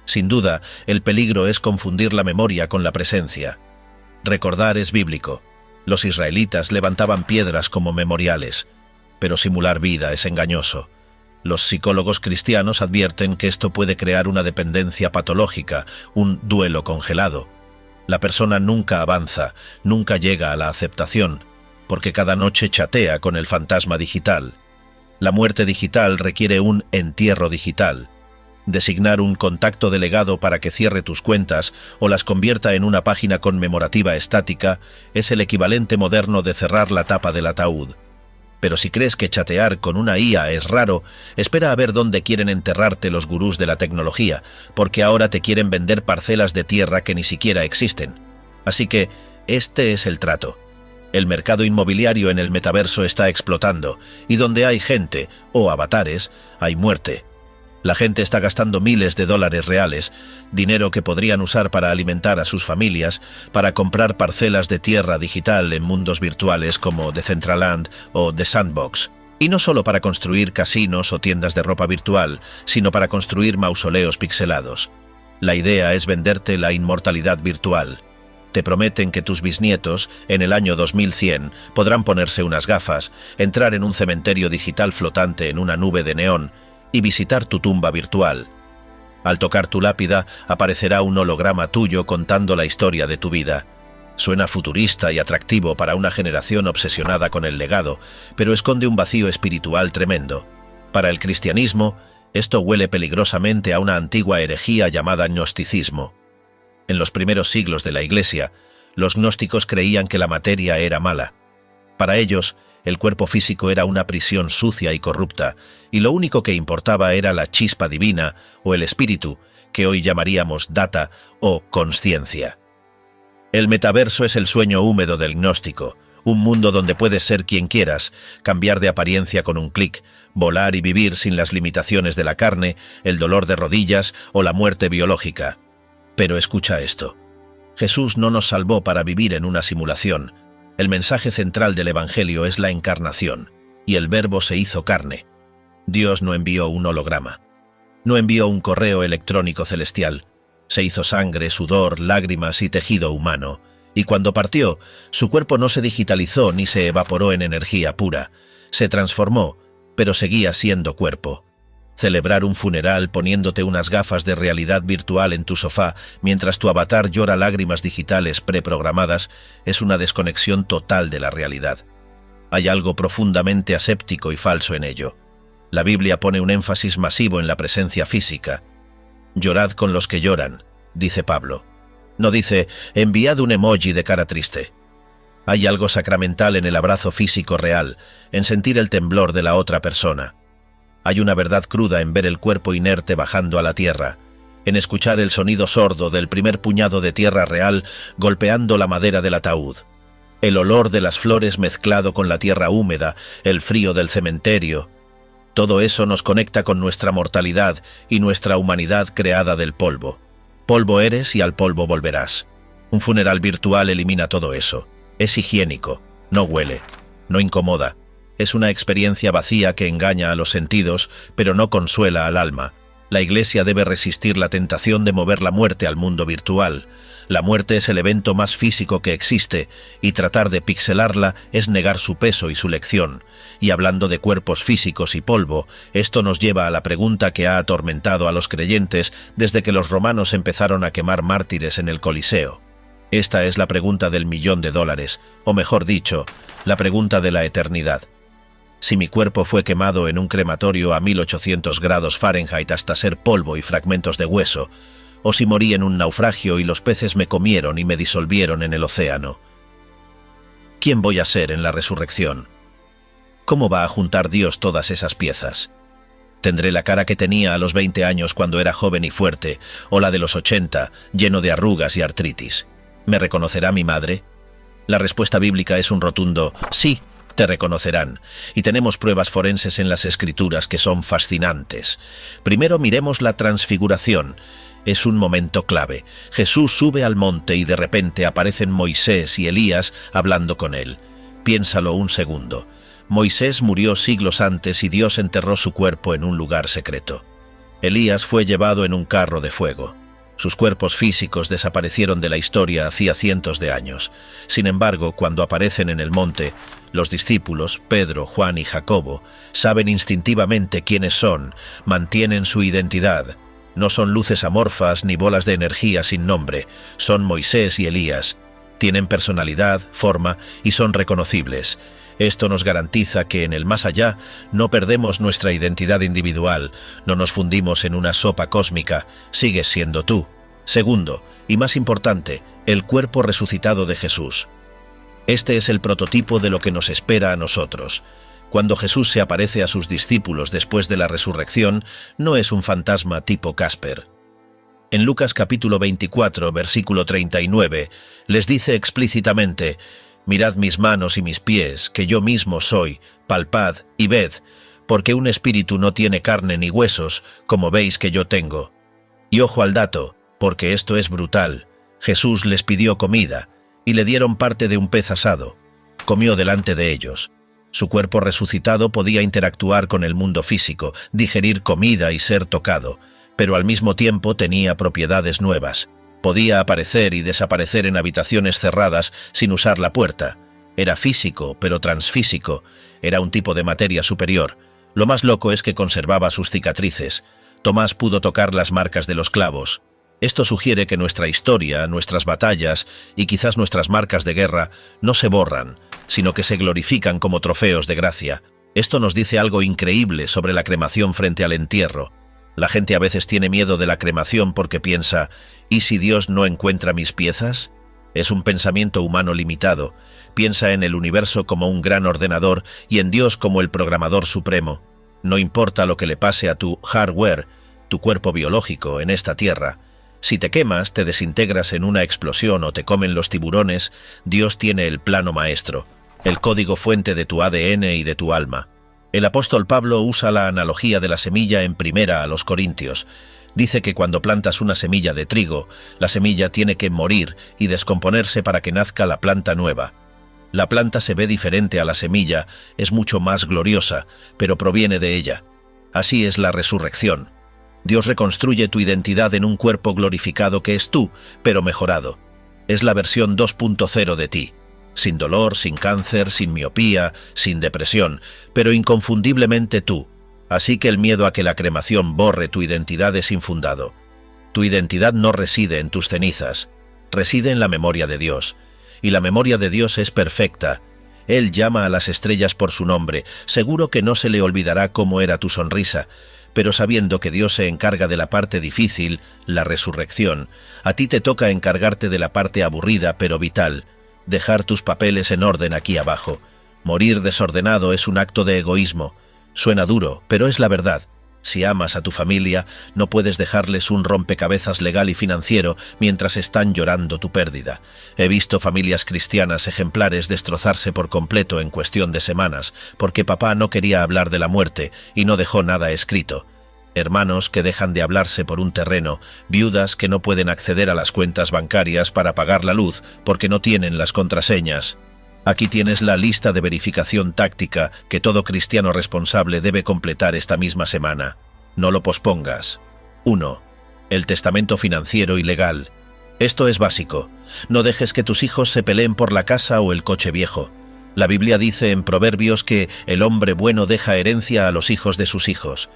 Sin duda, el peligro es confundir la memoria con la presencia. Recordar es bíblico. Los israelitas levantaban piedras como memoriales, pero simular vida es engañoso. Los psicólogos cristianos advierten que esto puede crear una dependencia patológica, un duelo congelado. La persona nunca avanza, nunca llega a la aceptación, porque cada noche chatea con el fantasma digital. La muerte digital requiere un entierro digital. Designar un contacto delegado para que cierre tus cuentas o las convierta en una página conmemorativa estática es el equivalente moderno de cerrar la tapa del ataúd. Pero si crees que chatear con una IA es raro, espera a ver dónde quieren enterrarte los gurús de la tecnología, porque ahora te quieren vender parcelas de tierra que ni siquiera existen. Así que, este es el trato. El mercado inmobiliario en el metaverso está explotando, y donde hay gente, o avatares, hay muerte. La gente está gastando miles de dólares reales, dinero que podrían usar para alimentar a sus familias, para comprar parcelas de tierra digital en mundos virtuales como Decentraland o The Sandbox. Y no solo para construir casinos o tiendas de ropa virtual, sino para construir mausoleos pixelados. La idea es venderte la inmortalidad virtual. Te prometen que tus bisnietos, en el año 2100, podrán ponerse unas gafas, entrar en un cementerio digital flotante en una nube de neón, y visitar tu tumba virtual. Al tocar tu lápida, aparecerá un holograma tuyo contando la historia de tu vida. Suena futurista y atractivo para una generación obsesionada con el legado, pero esconde un vacío espiritual tremendo. Para el cristianismo, esto huele peligrosamente a una antigua herejía llamada gnosticismo. En los primeros siglos de la Iglesia, los gnósticos creían que la materia era mala. Para ellos, el cuerpo físico era una prisión sucia y corrupta, y lo único que importaba era la chispa divina o el espíritu, que hoy llamaríamos data o consciencia. El metaverso es el sueño húmedo del gnóstico, un mundo donde puedes ser quien quieras, cambiar de apariencia con un clic, volar y vivir sin las limitaciones de la carne, el dolor de rodillas o la muerte biológica. Pero escucha esto. Jesús no nos salvó para vivir en una simulación. El mensaje central del Evangelio es la encarnación, y el Verbo se hizo carne. Dios no envió un holograma. No envió un correo electrónico celestial. Se hizo sangre, sudor, lágrimas y tejido humano. Y cuando partió, su cuerpo no se digitalizó ni se evaporó en energía pura. Se transformó, pero seguía siendo cuerpo. Celebrar un funeral poniéndote unas gafas de realidad virtual en tu sofá mientras tu avatar llora lágrimas digitales preprogramadas es una desconexión total de la realidad. Hay algo profundamente aséptico y falso en ello. La Biblia pone un énfasis masivo en la presencia física. Llorad con los que lloran. dice Pablo. No dice, enviad un emoji de cara triste. Hay algo sacramental en el abrazo físico real, en sentir el temblor de la otra persona. Hay una verdad cruda en ver el cuerpo inerte bajando a la tierra, en escuchar el sonido sordo del primer puñado de tierra real golpeando la madera del ataúd. El olor de las flores mezclado con la tierra húmeda, el frío del cementerio. Todo eso nos conecta con nuestra mortalidad y nuestra humanidad creada del polvo. Polvo eres y al polvo volverás. Un funeral virtual elimina todo eso. Es higiénico, no huele, no incomoda. Es una experiencia vacía que engaña a los sentidos, pero no consuela al alma. La Iglesia debe resistir la tentación de mover la muerte al mundo virtual. La muerte es el evento más físico que existe, y tratar de pixelarla es negar su peso y su lección. Y hablando de cuerpos físicos y polvo, esto nos lleva a la pregunta que ha atormentado a los creyentes desde que los romanos empezaron a quemar mártires en el Coliseo. Esta es la pregunta del $1.000.000, o mejor dicho, la pregunta de la eternidad. Si mi cuerpo fue quemado en un crematorio a 1800 grados Fahrenheit hasta ser polvo y fragmentos de hueso, o si morí en un naufragio y los peces me comieron y me disolvieron en el océano. ¿Quién voy a ser en la resurrección? ¿Cómo va a juntar Dios todas esas piezas? ¿Tendré la cara que tenía a los 20 años cuando era joven y fuerte, o la de los 80, lleno de arrugas y artritis? ¿Me reconocerá mi madre? La respuesta bíblica es un rotundo sí. Te reconocerán, y tenemos pruebas forenses en las Escrituras que son fascinantes. Primero miremos la transfiguración. Es un momento clave. Jesús sube al monte y de repente aparecen Moisés y Elías hablando con él. Piénsalo un segundo. Moisés murió siglos antes y Dios enterró su cuerpo en un lugar secreto. Elías fue llevado en un carro de fuego. Sus cuerpos físicos desaparecieron de la historia hacía cientos de años. Sin embargo, cuando aparecen en el monte, los discípulos, Pedro, Juan y Jacobo, saben instintivamente quiénes son, mantienen su identidad. No son luces amorfas ni bolas de energía sin nombre, son Moisés y Elías. Tienen personalidad, forma y son reconocibles. Esto nos garantiza que en el más allá no perdemos nuestra identidad individual, no nos fundimos en una sopa cósmica, sigues siendo tú. Segundo, y más importante, el cuerpo resucitado de Jesús. Este es el prototipo de lo que nos espera a nosotros. Cuando Jesús se aparece a sus discípulos después de la resurrección, no es un fantasma tipo Casper. En Lucas capítulo 24, versículo 39, les dice explícitamente: «Mirad mis manos y mis pies, que yo mismo soy, palpad y ved, porque un espíritu no tiene carne ni huesos, como veis que yo tengo». Y ojo al dato, porque esto es brutal. Jesús les pidió comida, y le dieron parte de un pez asado. Comió delante de ellos. Su cuerpo resucitado podía interactuar con el mundo físico, digerir comida y ser tocado, pero al mismo tiempo tenía propiedades nuevas. Podía aparecer y desaparecer en habitaciones cerradas sin usar la puerta. Era físico, pero transfísico. Era un tipo de materia superior. Lo más loco es que conservaba sus cicatrices. Tomás pudo tocar las marcas de los clavos. Esto sugiere que nuestra historia, nuestras batallas y quizás nuestras marcas de guerra no se borran, sino que se glorifican como trofeos de gracia. Esto nos dice algo increíble sobre la cremación frente al entierro. La gente a veces tiene miedo de la cremación porque piensa: ¿y si Dios no encuentra mis piezas? Es un pensamiento humano limitado. Piensa en el universo como un gran ordenador y en Dios como el programador supremo. No importa lo que le pase a tu hardware, tu cuerpo biológico, en esta tierra. Si te quemas, te desintegras en una explosión o te comen los tiburones, Dios tiene el plano maestro, el código fuente de tu ADN y de tu alma. El apóstol Pablo usa la analogía de la semilla en Primera a los Corintios. Dice que cuando plantas una semilla de trigo, la semilla tiene que morir y descomponerse para que nazca la planta nueva. La planta se ve diferente a la semilla, es mucho más gloriosa, pero proviene de ella. Así es la resurrección. Dios reconstruye tu identidad en un cuerpo glorificado que es tú, pero mejorado. Es la versión 2.0 de ti. Sin dolor, sin cáncer, sin miopía, sin depresión, pero inconfundiblemente tú. Así que el miedo a que la cremación borre tu identidad es infundado. Tu identidad no reside en tus cenizas, reside en la memoria de Dios. Y la memoria de Dios es perfecta. Él llama a las estrellas por su nombre, seguro que no se le olvidará cómo era tu sonrisa, pero sabiendo que Dios se encarga de la parte difícil, la resurrección, a ti te toca encargarte de la parte aburrida pero vital, dejar tus papeles en orden aquí abajo. Morir desordenado es un acto de egoísmo. Suena duro, pero es la verdad. Si amas a tu familia, no puedes dejarles un rompecabezas legal y financiero mientras están llorando tu pérdida. He visto familias cristianas ejemplares destrozarse por completo en cuestión de semanas, porque papá no quería hablar de la muerte y no dejó nada escrito. Hermanos que dejan de hablarse por un terreno, viudas que no pueden acceder a las cuentas bancarias para pagar la luz porque no tienen las contraseñas. Aquí tienes la lista de verificación táctica que todo cristiano responsable debe completar esta misma semana. No lo pospongas. 1. El testamento financiero y legal. Esto es básico. No dejes que tus hijos se peleen por la casa o el coche viejo. La Biblia dice en Proverbios que el hombre bueno deja herencia a los hijos de sus hijos.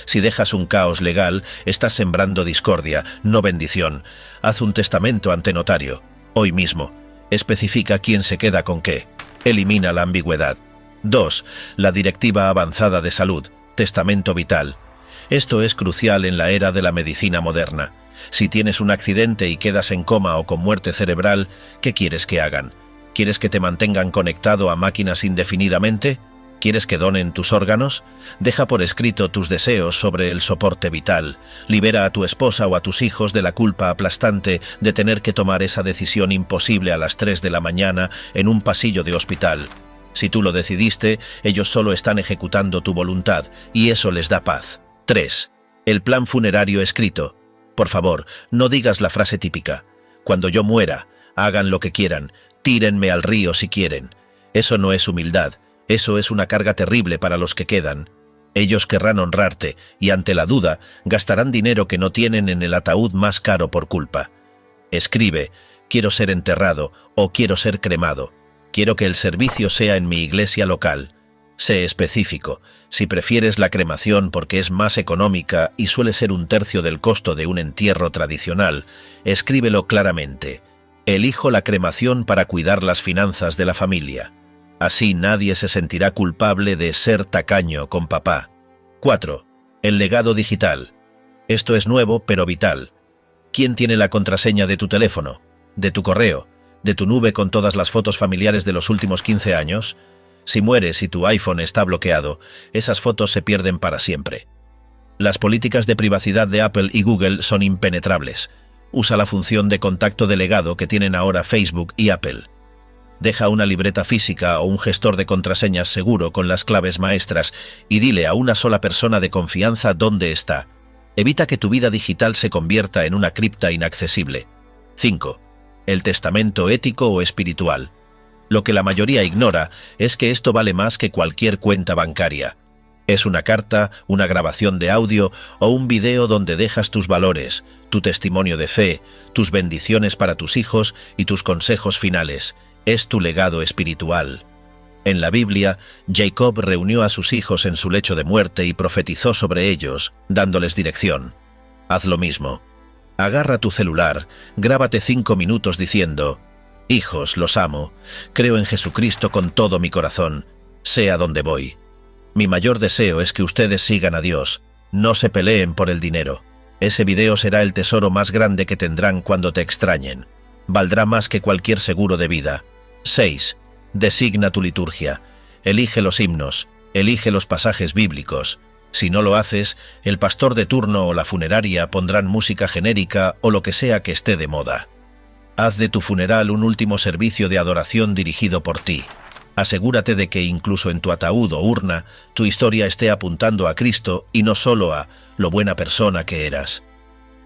Si dejas un caos legal, estás sembrando discordia, no bendición. Haz un testamento ante notario, hoy mismo. Especifica quién se queda con qué. Elimina la ambigüedad. 2. La directiva avanzada de salud, testamento vital. Esto es crucial en la era de la medicina moderna. Si tienes un accidente y quedas en coma o con muerte cerebral, ¿qué quieres que hagan? ¿Quieres que te mantengan conectado a máquinas indefinidamente? ¿Quieres que donen tus órganos? Deja por escrito tus deseos sobre el soporte vital. Libera a tu esposa o a tus hijos de la culpa aplastante de tener que tomar esa decisión imposible a las 3 de la mañana en un pasillo de hospital. Si tú lo decidiste, ellos solo están ejecutando tu voluntad, y eso les da paz. 3. El plan funerario escrito. Por favor, no digas la frase típica: cuando yo muera, hagan lo que quieran, tírenme al río si quieren. Eso no es humildad. Eso es una carga terrible para los que quedan. Ellos querrán honrarte y, ante la duda, gastarán dinero que no tienen en el ataúd más caro por culpa. Escribe: quiero ser enterrado o quiero ser cremado. Quiero que el servicio sea en mi iglesia local. Sé específico. Si prefieres la cremación porque es más económica y suele ser 1/3 del costo de un entierro tradicional, escríbelo claramente. Elijo la cremación para cuidar las finanzas de la familia. Así nadie se sentirá culpable de ser tacaño con papá. 4. El legado digital. Esto es nuevo pero vital. ¿Quién tiene la contraseña de tu teléfono, de tu correo, de tu nube con todas las fotos familiares de los últimos 15 años? Si mueres y tu iPhone está bloqueado, esas fotos se pierden para siempre. Las políticas de privacidad de Apple y Google son impenetrables. Usa la función de contacto delegado que tienen ahora Facebook y Apple. Deja una libreta física o un gestor de contraseñas seguro con las claves maestras y dile a una sola persona de confianza dónde está. Evita que tu vida digital se convierta en una cripta inaccesible. 5. El testamento ético o espiritual. Lo que la mayoría ignora es que esto vale más que cualquier cuenta bancaria. Es una carta, una grabación de audio o un video donde dejas tus valores, tu testimonio de fe, tus bendiciones para tus hijos y tus consejos finales. Es tu legado espiritual. En la Biblia, Jacob reunió a sus hijos en su lecho de muerte y profetizó sobre ellos, dándoles dirección. Haz lo mismo. Agarra tu celular, grábate 5 minutos diciendo: hijos, los amo, creo en Jesucristo con todo mi corazón, sé a dónde voy. Mi mayor deseo es que ustedes sigan a Dios, no se peleen por el dinero. Ese video será el tesoro más grande que tendrán cuando te extrañen. Valdrá más que cualquier seguro de vida. 6. Designa tu liturgia. Elige los himnos, elige los pasajes bíblicos. Si no lo haces, el pastor de turno o la funeraria pondrán música genérica o lo que sea que esté de moda. Haz de tu funeral un último servicio de adoración dirigido por ti. Asegúrate de que incluso en tu ataúd o urna, tu historia esté apuntando a Cristo y no solo a lo buena persona que eras.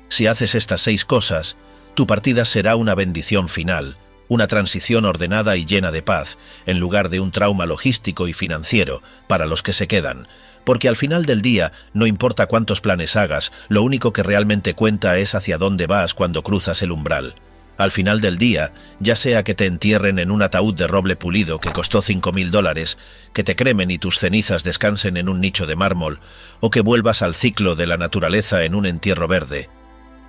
Si haces estas 6 cosas, tu partida será una bendición final, una transición ordenada y llena de paz, en lugar de un trauma logístico y financiero para los que se quedan, porque al final del día, no importa cuántos planes hagas, lo único que realmente cuenta es hacia dónde vas cuando cruzas el umbral. Al final del día, ya sea que te entierren en un ataúd de roble pulido que costó $5.000, que te cremen y tus cenizas descansen en un nicho de mármol, o que vuelvas al ciclo de la naturaleza en un entierro verde,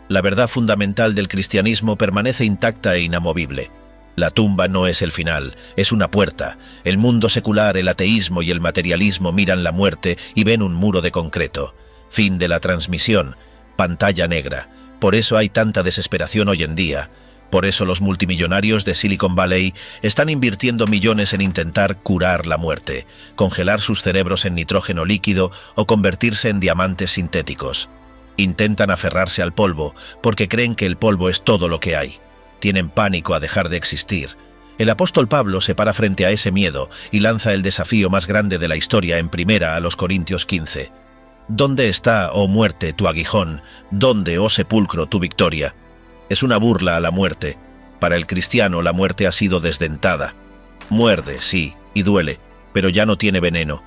la verdad fundamental del cristianismo permanece intacta e inamovible. La tumba no es el final, es una puerta. El mundo secular, el ateísmo y el materialismo miran la muerte y ven un muro de concreto. Fin de la transmisión. Pantalla negra. Por eso hay tanta desesperación hoy en día. Por eso los multimillonarios de Silicon Valley están invirtiendo millones en intentar curar la muerte, congelar sus cerebros en nitrógeno líquido o convertirse en diamantes sintéticos. Intentan aferrarse al polvo porque creen que el polvo es todo lo que hay. Tienen pánico a dejar de existir. El apóstol Pablo se para frente a ese miedo y lanza el desafío más grande de la historia en primera a los Corintios 15. ¿Dónde está, oh muerte, tu aguijón? ¿Dónde, oh sepulcro, tu victoria? Es una burla a la muerte. Para el cristiano la muerte ha sido desdentada. Muerde, sí, y duele, pero ya no tiene veneno.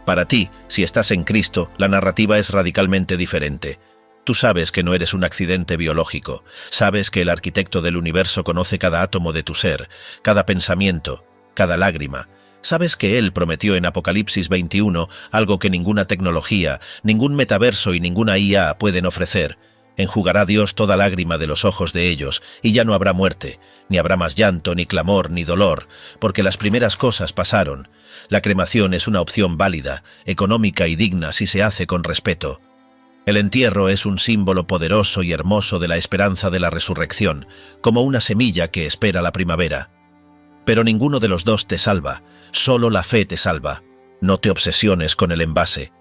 Para ti, si estás en Cristo, la narrativa es radicalmente diferente. Tú sabes que no eres un accidente biológico. Sabes que el arquitecto del universo conoce cada átomo de tu ser, cada pensamiento, cada lágrima. Sabes que Él prometió en Apocalipsis 21 algo que ninguna tecnología, ningún metaverso y ninguna IA pueden ofrecer. Enjugará Dios toda lágrima de los ojos de ellos, y ya no habrá muerte, ni habrá más llanto, ni clamor, ni dolor, porque las primeras cosas pasaron. La cremación es una opción válida, económica y digna si se hace con respeto. El entierro es un símbolo poderoso y hermoso de la esperanza de la resurrección, como una semilla que espera la primavera. Pero ninguno de los dos te salva, solo la fe te salva. No te obsesiones con el envase.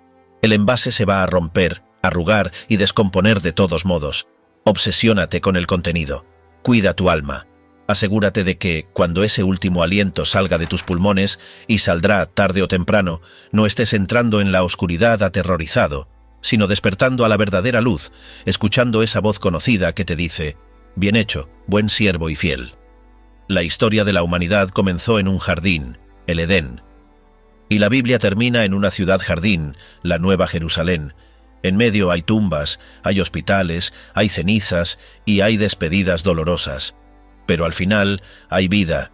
El envase se va a romper, arrugar y descomponer de todos modos. Obsesiónate con el contenido. Cuida tu alma. Asegúrate de que, cuando ese último aliento salga de tus pulmones, y saldrá tarde o temprano, no estés entrando en la oscuridad aterrorizado, sino despertando a la verdadera luz, escuchando esa voz conocida que te dice: «Bien hecho, buen siervo y fiel». La historia de la humanidad comenzó en un jardín, el Edén. Y la Biblia termina en una ciudad jardín, la Nueva Jerusalén. En medio hay tumbas, hay hospitales, hay cenizas y hay despedidas dolorosas. Pero al final hay vida,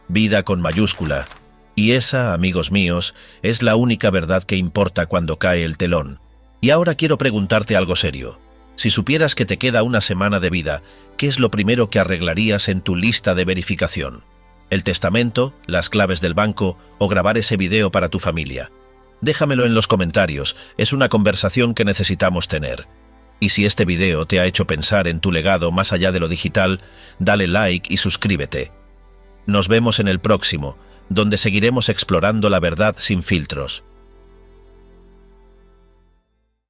vida con mayúscula. Y esa, amigos míos, es la única verdad que importa cuando cae el telón. Y ahora quiero preguntarte algo serio. Si supieras que te queda una semana de vida, ¿qué es lo primero que arreglarías en tu lista de verificación? ¿El testamento, las claves del banco o grabar ese video para tu familia? Déjamelo en los comentarios, es una conversación que necesitamos tener. Y si este video te ha hecho pensar en tu legado más allá de lo digital, dale like y suscríbete. Nos vemos en el próximo, donde seguiremos explorando la verdad sin filtros.